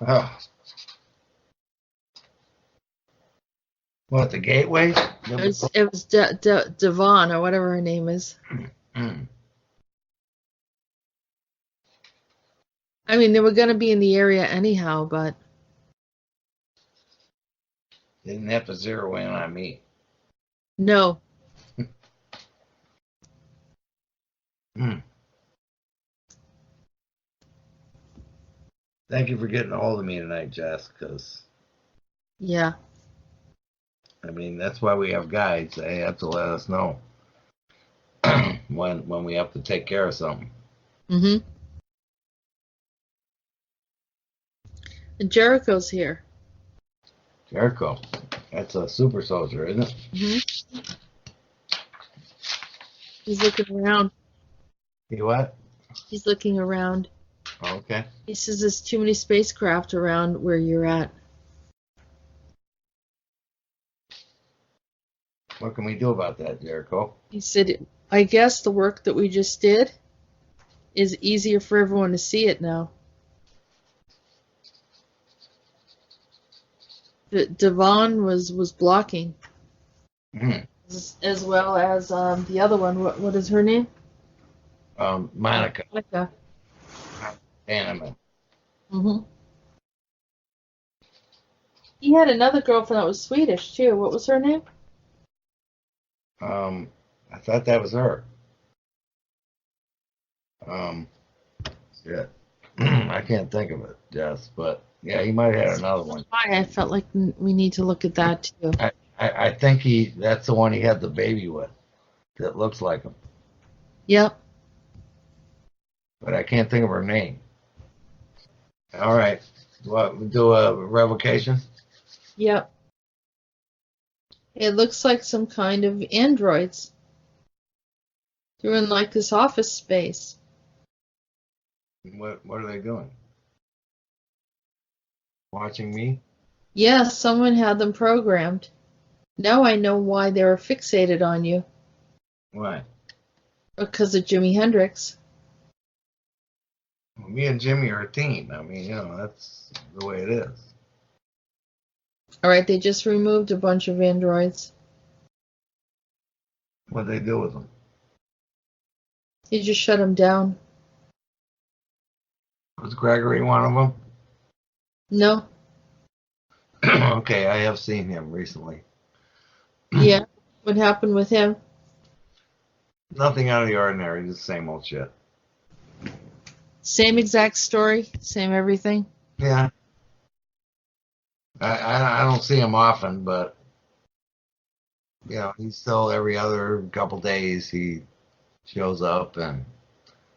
Oh. What, the gateway? It was Devon, or whatever her name is. I mean, they were going to be in the area anyhow, but They didn't have to zero in on me. no. Thank you for getting a hold of me tonight, Jess, because, Yeah. I mean, that's why we have guides. They have to let us know when we have to take care of something. Mm-hmm. And Jericho's here. Jericho. That's a super soldier, isn't it? Mm-hmm. He's looking around. You what? He's looking around. Okay. He says there's too many spacecraft around where you're at. What can we do about that, Jericho? He said, I guess the work that we just did is easier for everyone to see it now. Devon was blocking, as well as the other one. What is her name? Monica. Monica. Anima. Mm-hmm. He had another girlfriend that was Swedish too. What was her name? I thought that was her. Yeah. I can't think of it, Jess, but yeah, he might have had another one. I felt like we need to look at that too. I think that's the one he had the baby with that looks like him. Yep. But I can't think of her name. All right. What, we do a revocation? Yep. It looks like some kind of androids. They're in like this office space. What are they doing? Watching me? Yeah, someone had them programmed. Now I know why they were fixated on you. Why? Because of Jimi Hendrix. Well, me and Jimmy are a team. I mean, that's the way it is. All right, they just removed a bunch of androids. What'd they do with them? They just shut them down. Was Gregory one of them? No. Okay, I have seen him recently. Yeah. What happened with him? Nothing out of the ordinary, just the same old shit. Same exact story, same everything. Yeah. I don't see him often, but he's still every other couple days he shows up and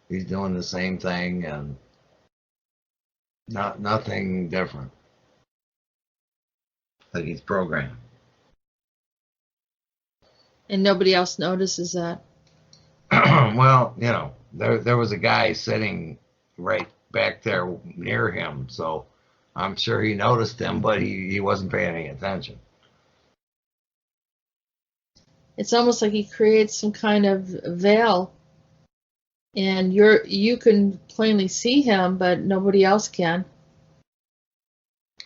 he's doing the same thing and nothing different. Like he's programmed. And nobody else notices that. Well, there was a guy sitting right back there near him, so I'm sure he noticed him, but he wasn't paying any attention. It's almost like he creates some kind of veil, and you can plainly see him, but nobody else can.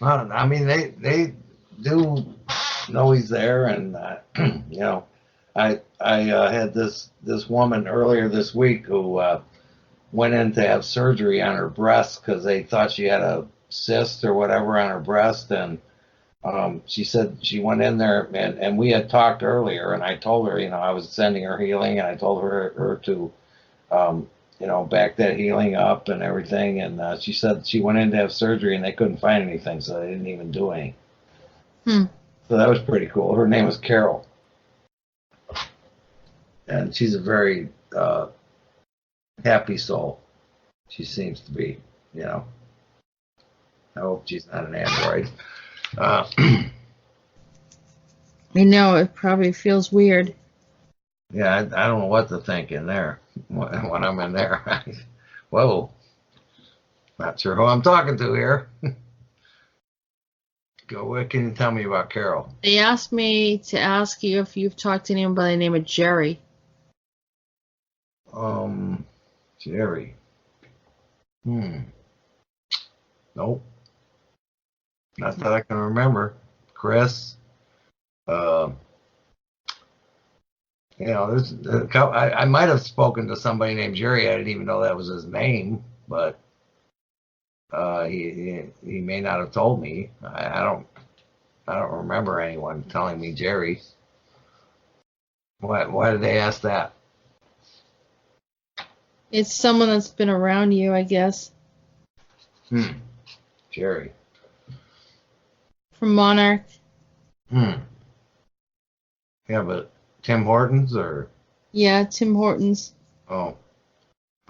Well, I mean, they do know he's there, and I had this woman earlier this week who went in to have surgery on her breast because they thought she had a cyst or whatever on her breast, and she said she went in there, and we had talked earlier, and I told her, I was sending her healing, and I told her to, back that healing up and everything, and she said she went in to have surgery, and they couldn't find anything, so they didn't even do anything. So that was pretty cool. Her name was Carol, and she's a very happy soul. She seems to be, I hope she's not an android. I know, it probably feels weird. Yeah, I don't know what to think in there when I'm in there. Whoa, not sure who I'm talking to here. Go, what can you tell me about Carol? They asked me to ask you if you've talked to anyone by the name of Jerry. Jerry. Nope. Not that I can remember. Chris. There's a couple, I might have spoken to somebody named Jerry. I didn't even know that was his name, but he may not have told me. I don't remember anyone telling me Jerry. Why did they ask that? It's someone that's been around you, I guess. Jerry. From Monarch. Yeah, but Tim Hortons or? Yeah, Tim Hortons. Oh,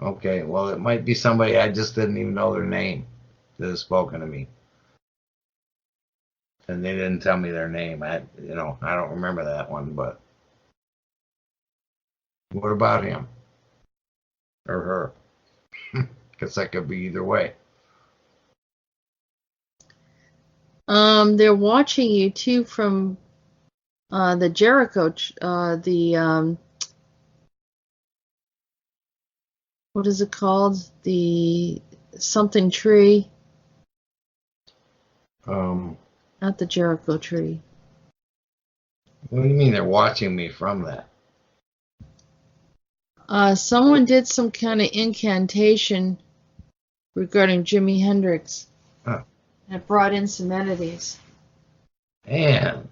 okay. Well, it might be somebody I just didn't even know their name that has spoken to me, and they didn't tell me their name. I don't remember that one. But what about him or her? Guess that could be either way. They're watching you too from the Jericho, what is it called? The something tree. Not the Jericho tree. What do you mean they're watching me from that? Someone did some kind of incantation regarding Jimi Hendrix. Huh. And it brought in some entities. Man,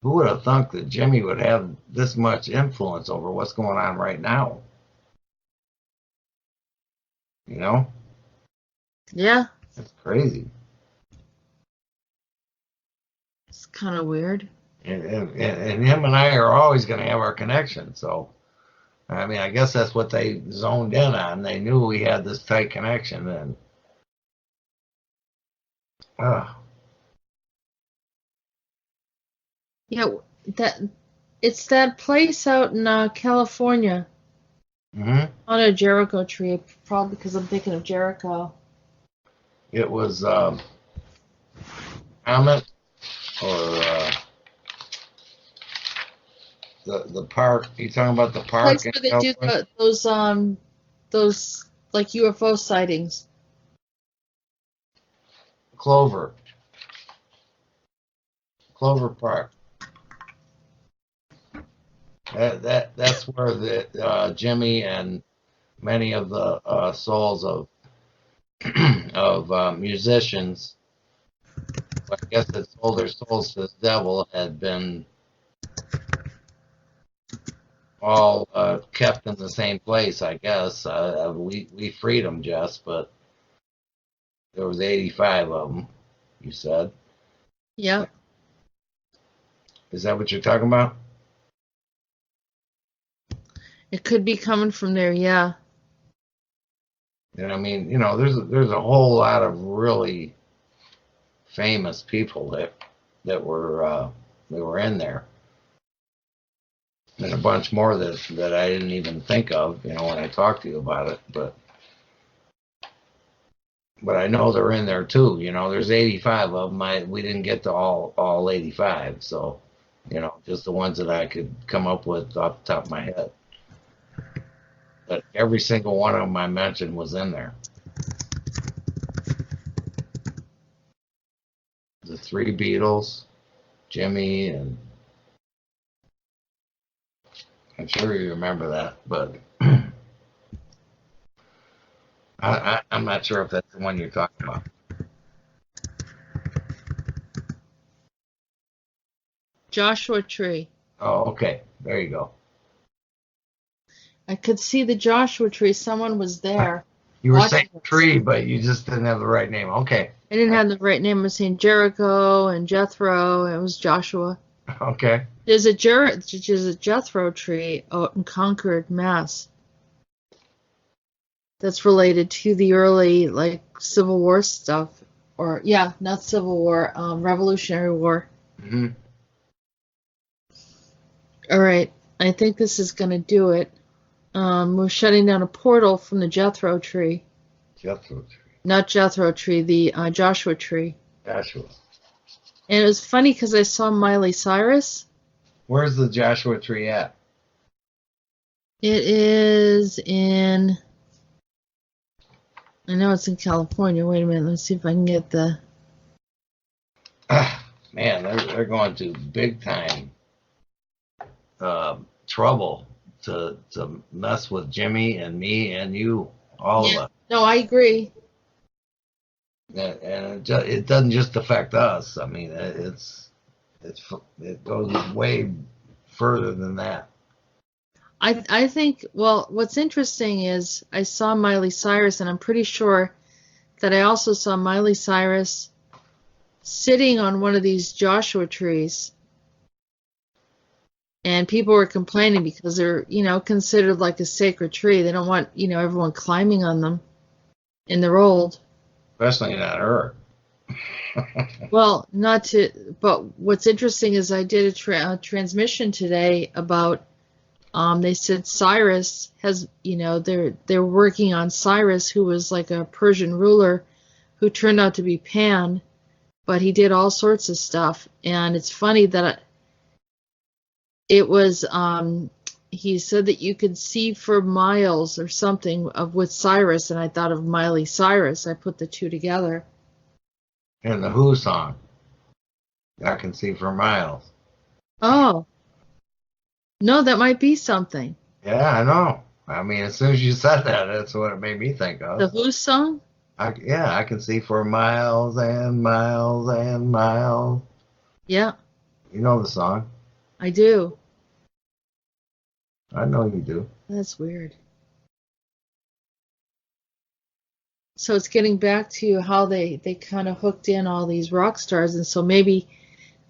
who would have thunk that Jimmy would have this much influence over what's going on right now? Yeah. That's crazy. It's kind of weird. And him and I are always going to have our connection. So, I mean, I guess that's what they zoned in on. They knew we had this tight connection, and Yeah, it's that place out in California. On a Jericho tree, probably because I'm thinking of Jericho. It was Comet or the park. You talking about the park? Place where they do those like UFO sightings. Clover Park. That's where the Jimi and many of the souls of musicians, I guess that sold their souls to the devil, had been all kept in the same place. I guess we freed them, Jess, but there was 85 of them. You said. Yeah. Is that what you're talking about? It could be coming from there, yeah. And I mean, there's a whole lot of really famous people that were in there, and a bunch more that I didn't even think of, when I talked to you about it. But I know they're in there too. There's 85 of them. We didn't get to all 85, so just the ones that I could come up with off the top of my head. But every single one of them I mentioned was in there. The three Beatles, Jimi, and I'm sure you remember that, but I'm not sure if that's the one you're talking about. Joshua Tree. Oh, okay. There you go. I could see the Joshua Tree. Someone was there. You were watching saying us. tree, but you just didn't have the right name. Okay. I didn't have the right name. I was saying Jericho and Jethro. And it was Joshua. Okay. There's a Jethro tree out in Concord, Mass. That's related to the early Civil War stuff, or yeah, not Civil War, Revolutionary War. Mm-hmm. All right, I think this is gonna do it. We're shutting down a portal from the Jethro tree. Jethro tree. Not Jethro tree, the Joshua tree. Joshua. And it was funny because I saw Miley Cyrus. Where's the Joshua tree at? It is in. I know it's in California. Wait a minute. Let's see if I can get the. Man, they're going to big time trouble to mess with Jimmy and me and you, all of us. No, I agree. And it doesn't just affect us. I mean, it goes way further than that. I think, well, what's interesting is I saw Miley Cyrus, and I'm pretty sure that I also saw Miley Cyrus sitting on one of these Joshua trees. And people were complaining because they're, considered like a sacred tree. They don't want, everyone climbing on them. And they're old. Especially not her. Well, but what's interesting is I did a transmission today about, they said Cyrus has, they're working on Cyrus, who was like a Persian ruler who turned out to be Pan, but he did all sorts of stuff. And it's funny that it was, he said that you could see for miles or something with Cyrus, and I thought of Miley Cyrus. I put the two together. And the Who song, I Can See for Miles. Oh. No, that might be something. Yeah, I know. I mean, as soon as you said that, that's what it made me think of. The Who song? I can see for miles and miles and miles. Yeah. You know the song. I do. I know you do. That's weird. So it's getting back to how they kind of hooked in all these rock stars, and so maybe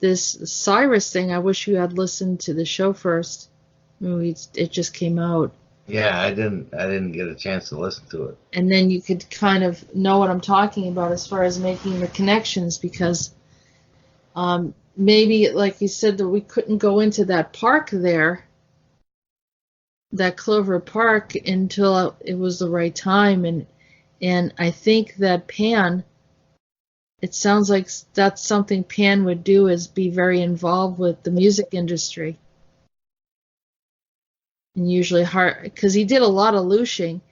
this Cyrus thing, I wish you had listened to the show first. It just came out. Yeah, I didn't get a chance to listen to it. And then you could kind of know what I'm talking about as far as making the connections, because maybe, like you said, that we couldn't go into that park there, that Clover Park, until it was the right time. And I think that Pan, it sounds like that's something Pan would do, is be very involved with the music industry. And usually hard, because he did a lot of looshing,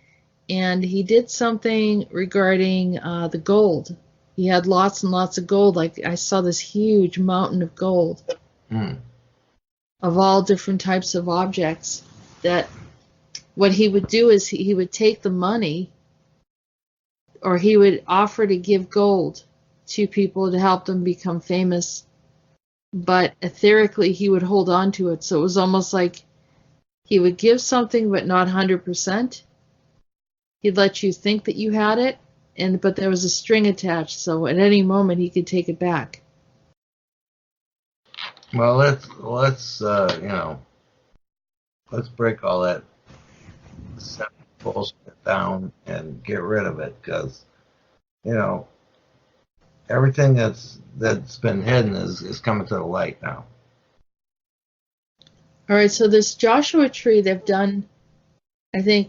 and he did something regarding the gold. He had lots and lots of gold. Like, I saw this huge mountain of gold of all different types of objects. That what he would do is he would take the money, or he would offer to give gold to people to help them become famous, but etherically he would hold on to it. So it was almost like he would give something, but not 100%. He'd let you think that you had it, but there was a string attached, so at any moment he could take it back. Well, let's let's break all that bullshit down and get rid of it, because everything that's been hidden is coming to the light now. All right, so this Joshua Tree, they've done, I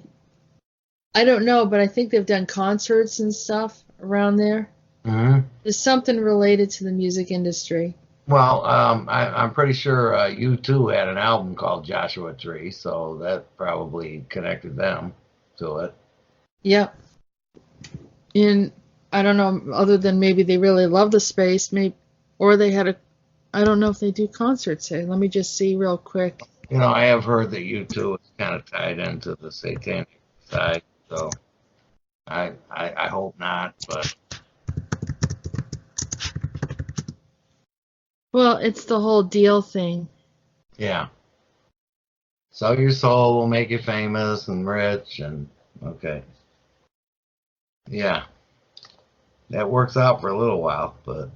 don't know, but I think they've done concerts and stuff around there. Mm-hmm. There's something related to the music industry. Well, I'm pretty sure U2 had an album called Joshua Tree, so that probably connected them to it. Yep. And I don't know, other than maybe they really love the space, or they had I don't know if they do concerts here. Let me just see real quick. I have heard that U2 is kind of tied into the satanic side, so I hope not, but Well, it's the whole deal thing. yeah. Sell your soul will make you famous and rich, and okay. Yeah, that works out for a little while, but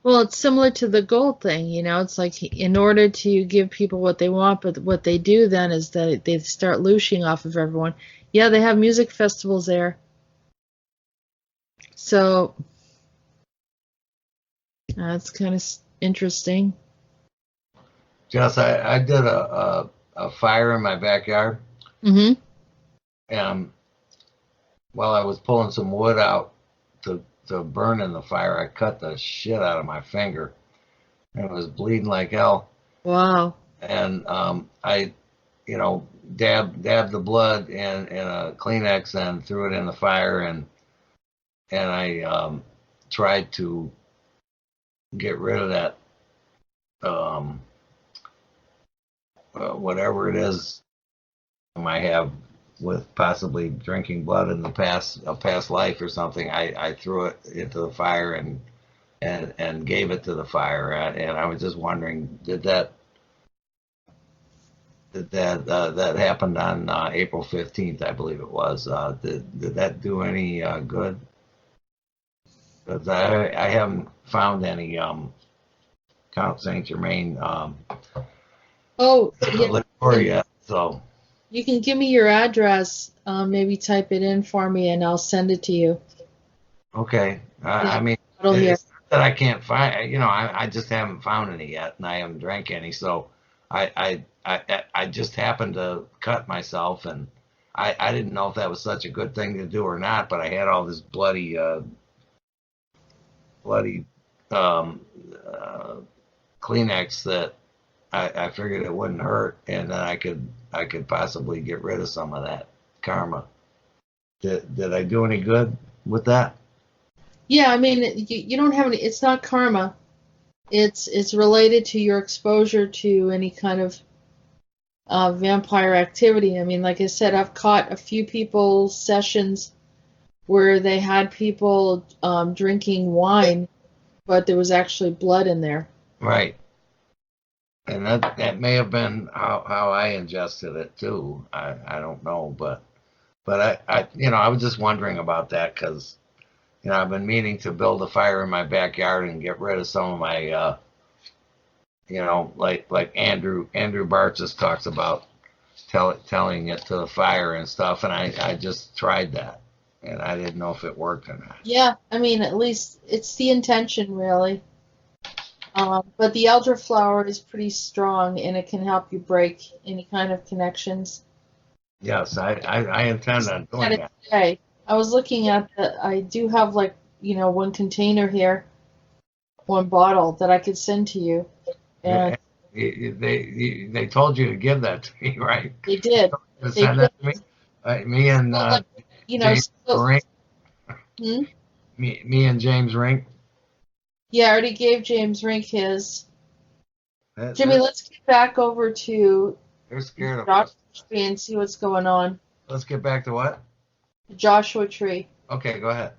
Well, it's similar to the gold thing, it's like in order to give people what they want, but what they do then is that they start looshing off of everyone. Yeah, they have music festivals there. So that's kind of interesting. Jess, I did a fire in my backyard, Mm-hmm. and while I was pulling some wood out to burn in the fire, I cut the shit out of my finger, and it was bleeding like hell. Wow. And I, dabbed the blood in a Kleenex and threw it in the fire, and I tried to get rid of that whatever it is I have with possibly drinking blood in the past life or something. I threw it into the fire and gave it to the fire, and I was just wondering, that happened on April 15th, I believe it was. Did that do any good? Because I haven't found any Count Saint Germain Oh, yeah. liqueur yet, so. You can give me your address, maybe type it in for me, and I'll send it to you. Okay. Yeah, I mean, here. it's not that I can't find, I just haven't found any yet, and I haven't drank any. So I just happened to cut myself, and I didn't know if that was such a good thing to do or not, but I had all this bloody Kleenex that I figured it wouldn't hurt, and then I could possibly get rid of some of that karma. Did I do any good with that? Yeah, I mean, you don't have any. It's not karma. It's related to your exposure to any kind of vampire activity. I mean, like I said, I've caught a few people's sessions where they had people drinking wine, but there was actually blood in there. Right. And that may have been how I ingested it too. I don't know, but I was just wondering about that because I've been meaning to build a fire in my backyard and get rid of some of my like Andrew Bartzis talks about telling it to the fire and stuff, and I just tried that, and I didn't know if it worked or not. Yeah, I mean, at least it's the intention, really. But the elderflower is pretty strong, and it can help you break any kind of connections. Yes, I intend on doing that. Today. I was looking at I do have one container here, one bottle that I could send to you. And they told you to give that to me, right? they did. To send that to me. Me and James Rink. Hmm? Me and James Rink. Yeah, I already gave James Rink his. Jimmy, let's get back over to They're scared of Joshua us. Tree and see what's going on. Let's get back to what? The Joshua Tree. Okay, go ahead.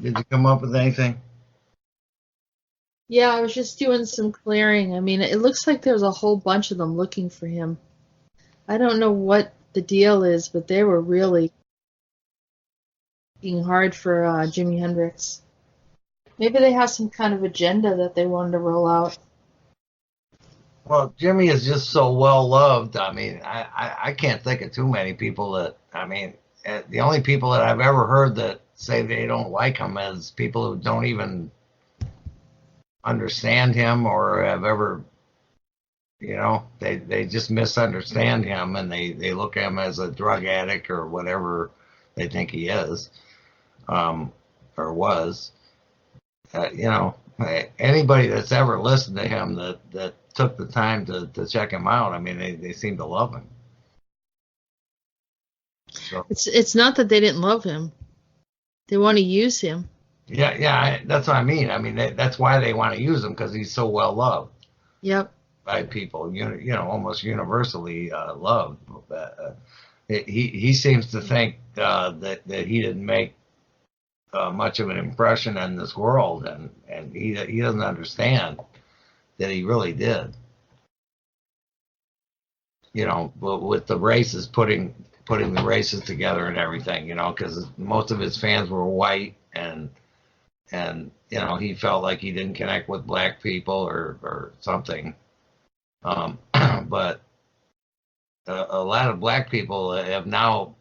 Did you come up with anything? Yeah, I was just doing some clearing. I mean, it looks like there's a whole bunch of them looking for him. I don't know what the deal is, but they were really working hard for Jimi Hendrix. Maybe they have some kind of agenda that they wanted to roll out. Well, Jimmy is just so well loved. I mean, I can't think of too many people that, the only people that I've ever heard that say they don't like him is people who don't even understand him or have ever, they just misunderstand him, and they look at him as a drug addict or whatever they think he is, or was. Anybody that's ever listened to him that took the time to check him out, I mean, they seem to love him. So, It's not that they didn't love him. They want to use him. yeah, that's what I mean. I mean, that's why they want to use him, because he's so well loved. Yep. by people, almost universally loved. He seems to think that he didn't make much of an impression in this world, and he doesn't understand that he really did. But with the races, putting the races together and everything, because most of his fans were white, and he felt like he didn't connect with black people or something. But a lot of black people have now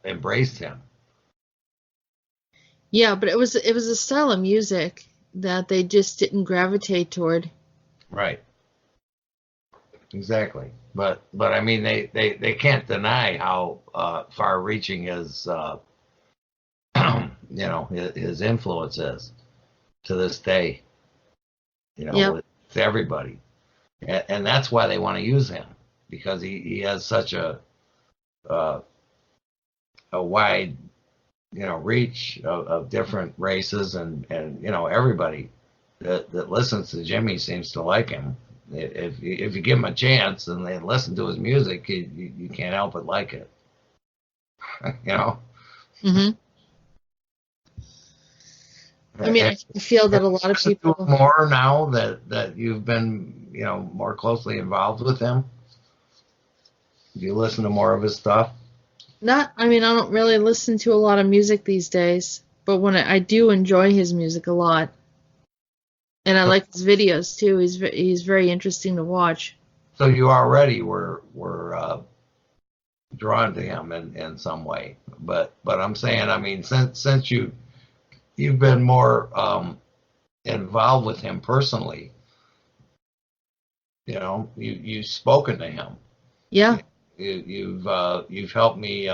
embraced him. Yeah, but it was a style of music that they just didn't gravitate toward. Right. Exactly. But I mean, they can't deny how far-reaching his his influence is to this day. Yep. With everybody, and that's why they want to use him, because he has such a wide reach of different races, and everybody that listens to Jimi seems to like him. If you give him a chance and they listen to his music, you can't help but like it. Hmm. I mean, I feel that a lot of people more now that you've been more closely involved with him. Do you listen to more of his stuff? I mean, I don't really listen to a lot of music these days, but when I do enjoy his music a lot, and I like his videos too. He's very interesting to watch. So you already were drawn to him in some way, but I'm saying, I mean, since you've been more involved with him personally, you've spoken to him. Yeah. You've helped me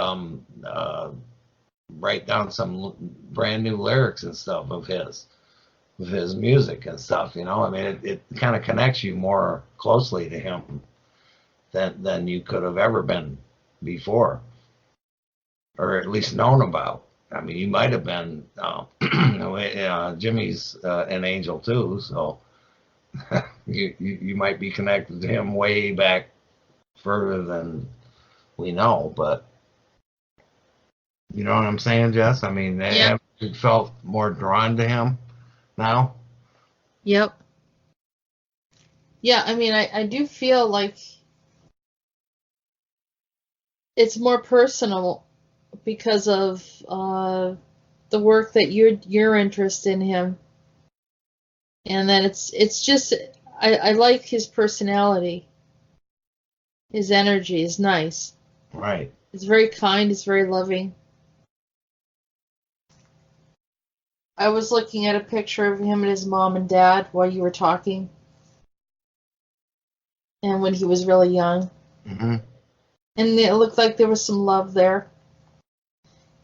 write down some brand new lyrics and stuff of his music and stuff. I mean, it kind of connects you more closely to him than you could have ever been before, or at least known about. I mean, you might have been. Jimmy's an angel too, so you might be connected to him way back further than we know. But you know what I'm saying, Jess? I mean, they have felt more drawn to him now. Yep. Yeah, I mean, I do feel like it's more personal because of the work that you're interested in him, and that it's just I like his personality, his energy is nice. Right. He's very kind. He's very loving. I was looking at a picture of him and his mom and dad while you were talking, and when he was really young, Mm-hmm. and it looked like there was some love there.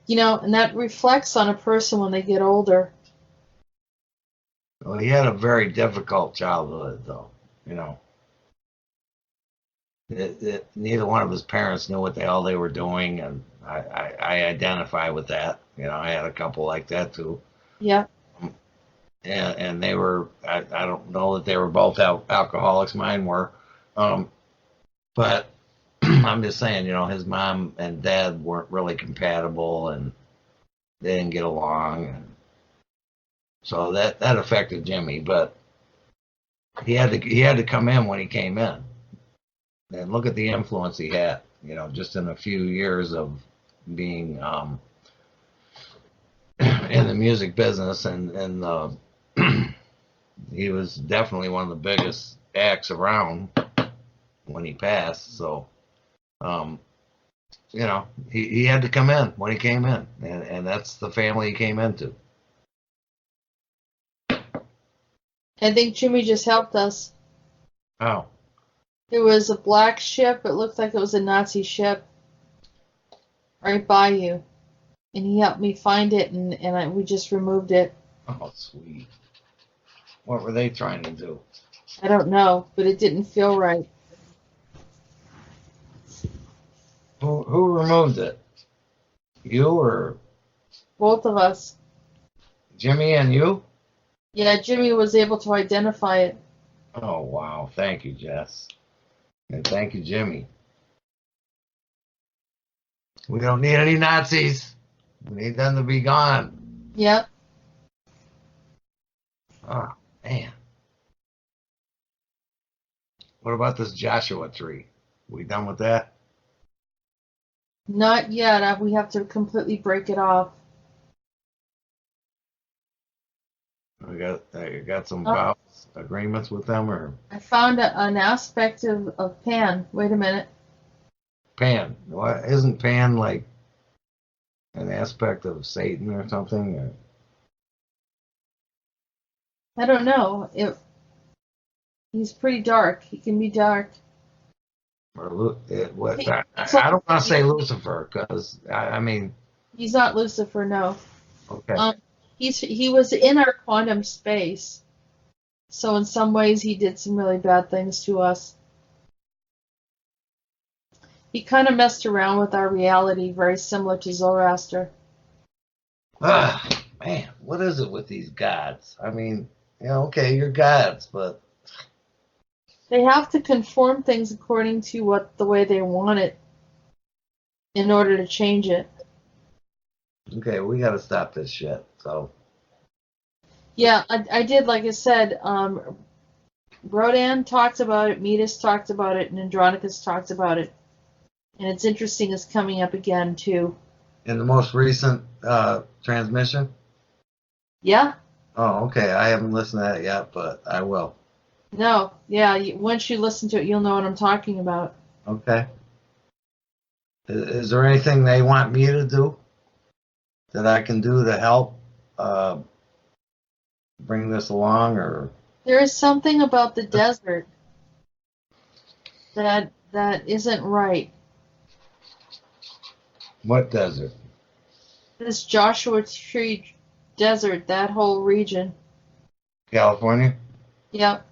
And that reflects on a person when they get older. Well, he had a very difficult childhood, though. Neither one of his parents knew what the hell they were doing, and I identify with that. I had a couple like that too. Yeah. And they were, I don't know that they were both alcoholics. Mine were, but I'm just saying, his mom and dad weren't really compatible, and they didn't get along, and so that affected Jimi. But he had to come in when he came in, and look at the influence he had. Just in a few years of being in the music business, and he was definitely one of the biggest acts around when he passed. So, he had to come in when he came in, and that's the family he came into. I think Jimi just helped us. Oh. There was a black ship. It looked like it was a Nazi ship right by you. And he helped me find it, and we just removed it. Oh, sweet. What were they trying to do? I don't know, but it didn't feel right. Who removed it? You or Both of us. Jimi and you? Yeah, Jimi was able to identify it. Oh, wow. Thank you, Jess. And thank you, Jimmy. We don't need any Nazis. We need them to be gone. Yep. Oh, man. What about this Joshua tree? We done with that? Not yet. We have to completely break it off. You got some Oh, vows, agreements with them, or I found an aspect of Pan. Wait a minute. Pan? What isn't Pan like an aspect of Satan or something? I don't know. He's pretty dark. He can be dark. What? He- I don't want to say Lucifer because I mean, He's not Lucifer, no. okay, Um, he was in our quantum space, so in some ways he did some really bad things to us. He kind of messed around with our reality, very similar to Zoroaster. Man, what is it with these gods? I mean, okay, you're gods, but They have to conform things according to the way they want it in order to change it. okay, we got to stop this shit. So, Yeah, I did, like I said, Rodan talked about it, Metis talked about it, and Andronicus talked about it. And it's interesting, it's coming up again, too. in the most recent transmission. Yeah? Oh, okay. I haven't listened to that yet, but I will. No, yeah, once you listen to it, you'll know what I'm talking about. Okay. Is there anything they want me to do that I can do to help uh, bring this along, or There is something about the desert that isn't right. what desert? This Joshua Tree Desert, that whole region. California? Yep.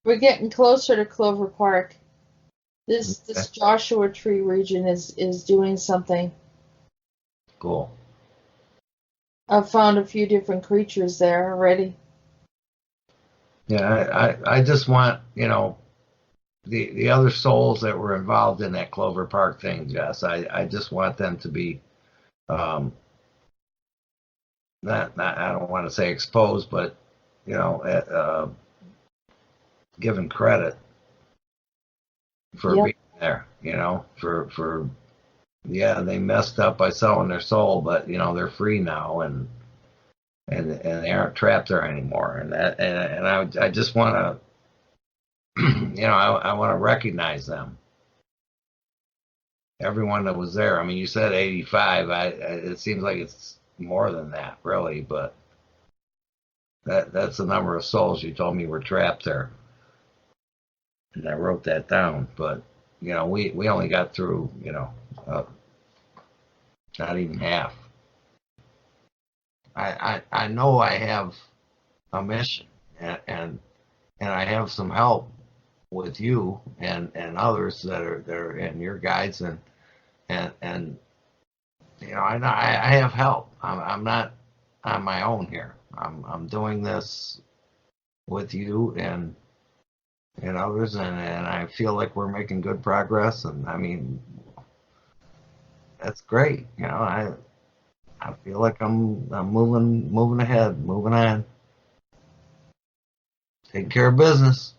We're getting closer to Clover Park. This Joshua Tree region is doing something. Cool. I've found a few different creatures there already. Yeah, I just want, the other souls that were involved in that Clover Park thing, Jess. I just want them to be um, not I don't want to say exposed, but given credit for Yep. being there. For yeah, they messed up by selling their soul, but they're free now, and they aren't trapped there anymore. And I just want to I want to recognize them. Everyone that was there. I mean, you said 85. It seems like it's more than that, really, but that's the number of souls you told me were trapped there, and I wrote that down. But we only got through not even half. I know I have a mission, and I have some help with you and others that are in your guides, and I have help. I'm not on my own here. I'm doing this with you and others, and I feel like we're making good progress. And I mean, that's great. I feel like I'm moving ahead, moving on, taking care of business.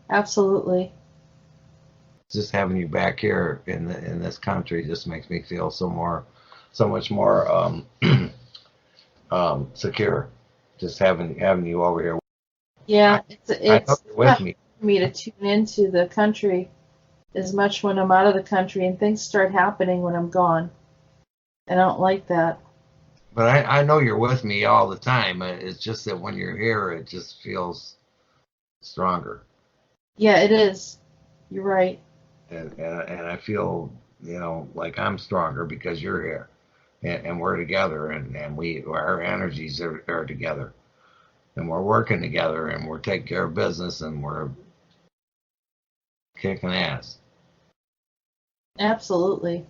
Absolutely. Just having you back here in this country just makes me feel so much more secure. Just having you over here. Yeah, I know it's you're with me. for me to tune into the country as much when I'm out of the country, and things start happening when I'm gone. I don't like that. But I know you're with me all the time. It's just that when you're here, it just feels stronger. Yeah, it is. You're right. And I feel, like I'm stronger because you're here. And we're together, and our energies are together. And we're working together, and we're taking care of business, and we're kicking ass. Absolutely.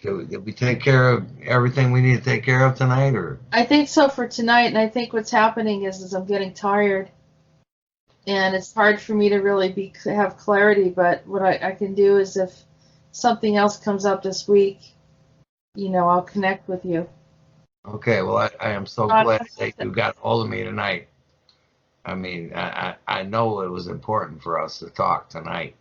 Did we take care of everything we need to take care of tonight, or? I think so for tonight, and I think what's happening is I'm getting tired, and it's hard for me to really have clarity. But what I can do is, if something else comes up this week, I'll connect with you. Okay, well, I am so glad that you got hold of me tonight. I mean, I know it was important for us to talk tonight.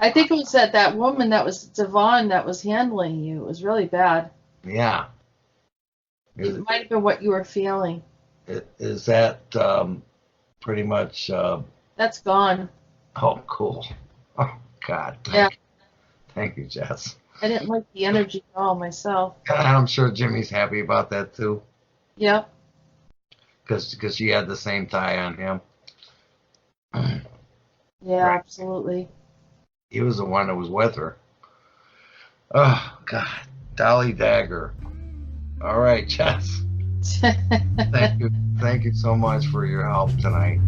I think it was that woman that was Devon that was handling you. It was really bad. Yeah. It might have been what you were feeling. Is that pretty much? That's gone. Oh, cool. Oh, God. Yeah. Thank you, Jess. I didn't like the energy at all myself. And I'm sure Jimmy's happy about that too. Yep. Because she had the same tie on him. Yeah, Right. Absolutely. He was the one that was with her. Oh, God. Dolly Dagger. All right, Jess. Thank you. Thank you so much for your help tonight.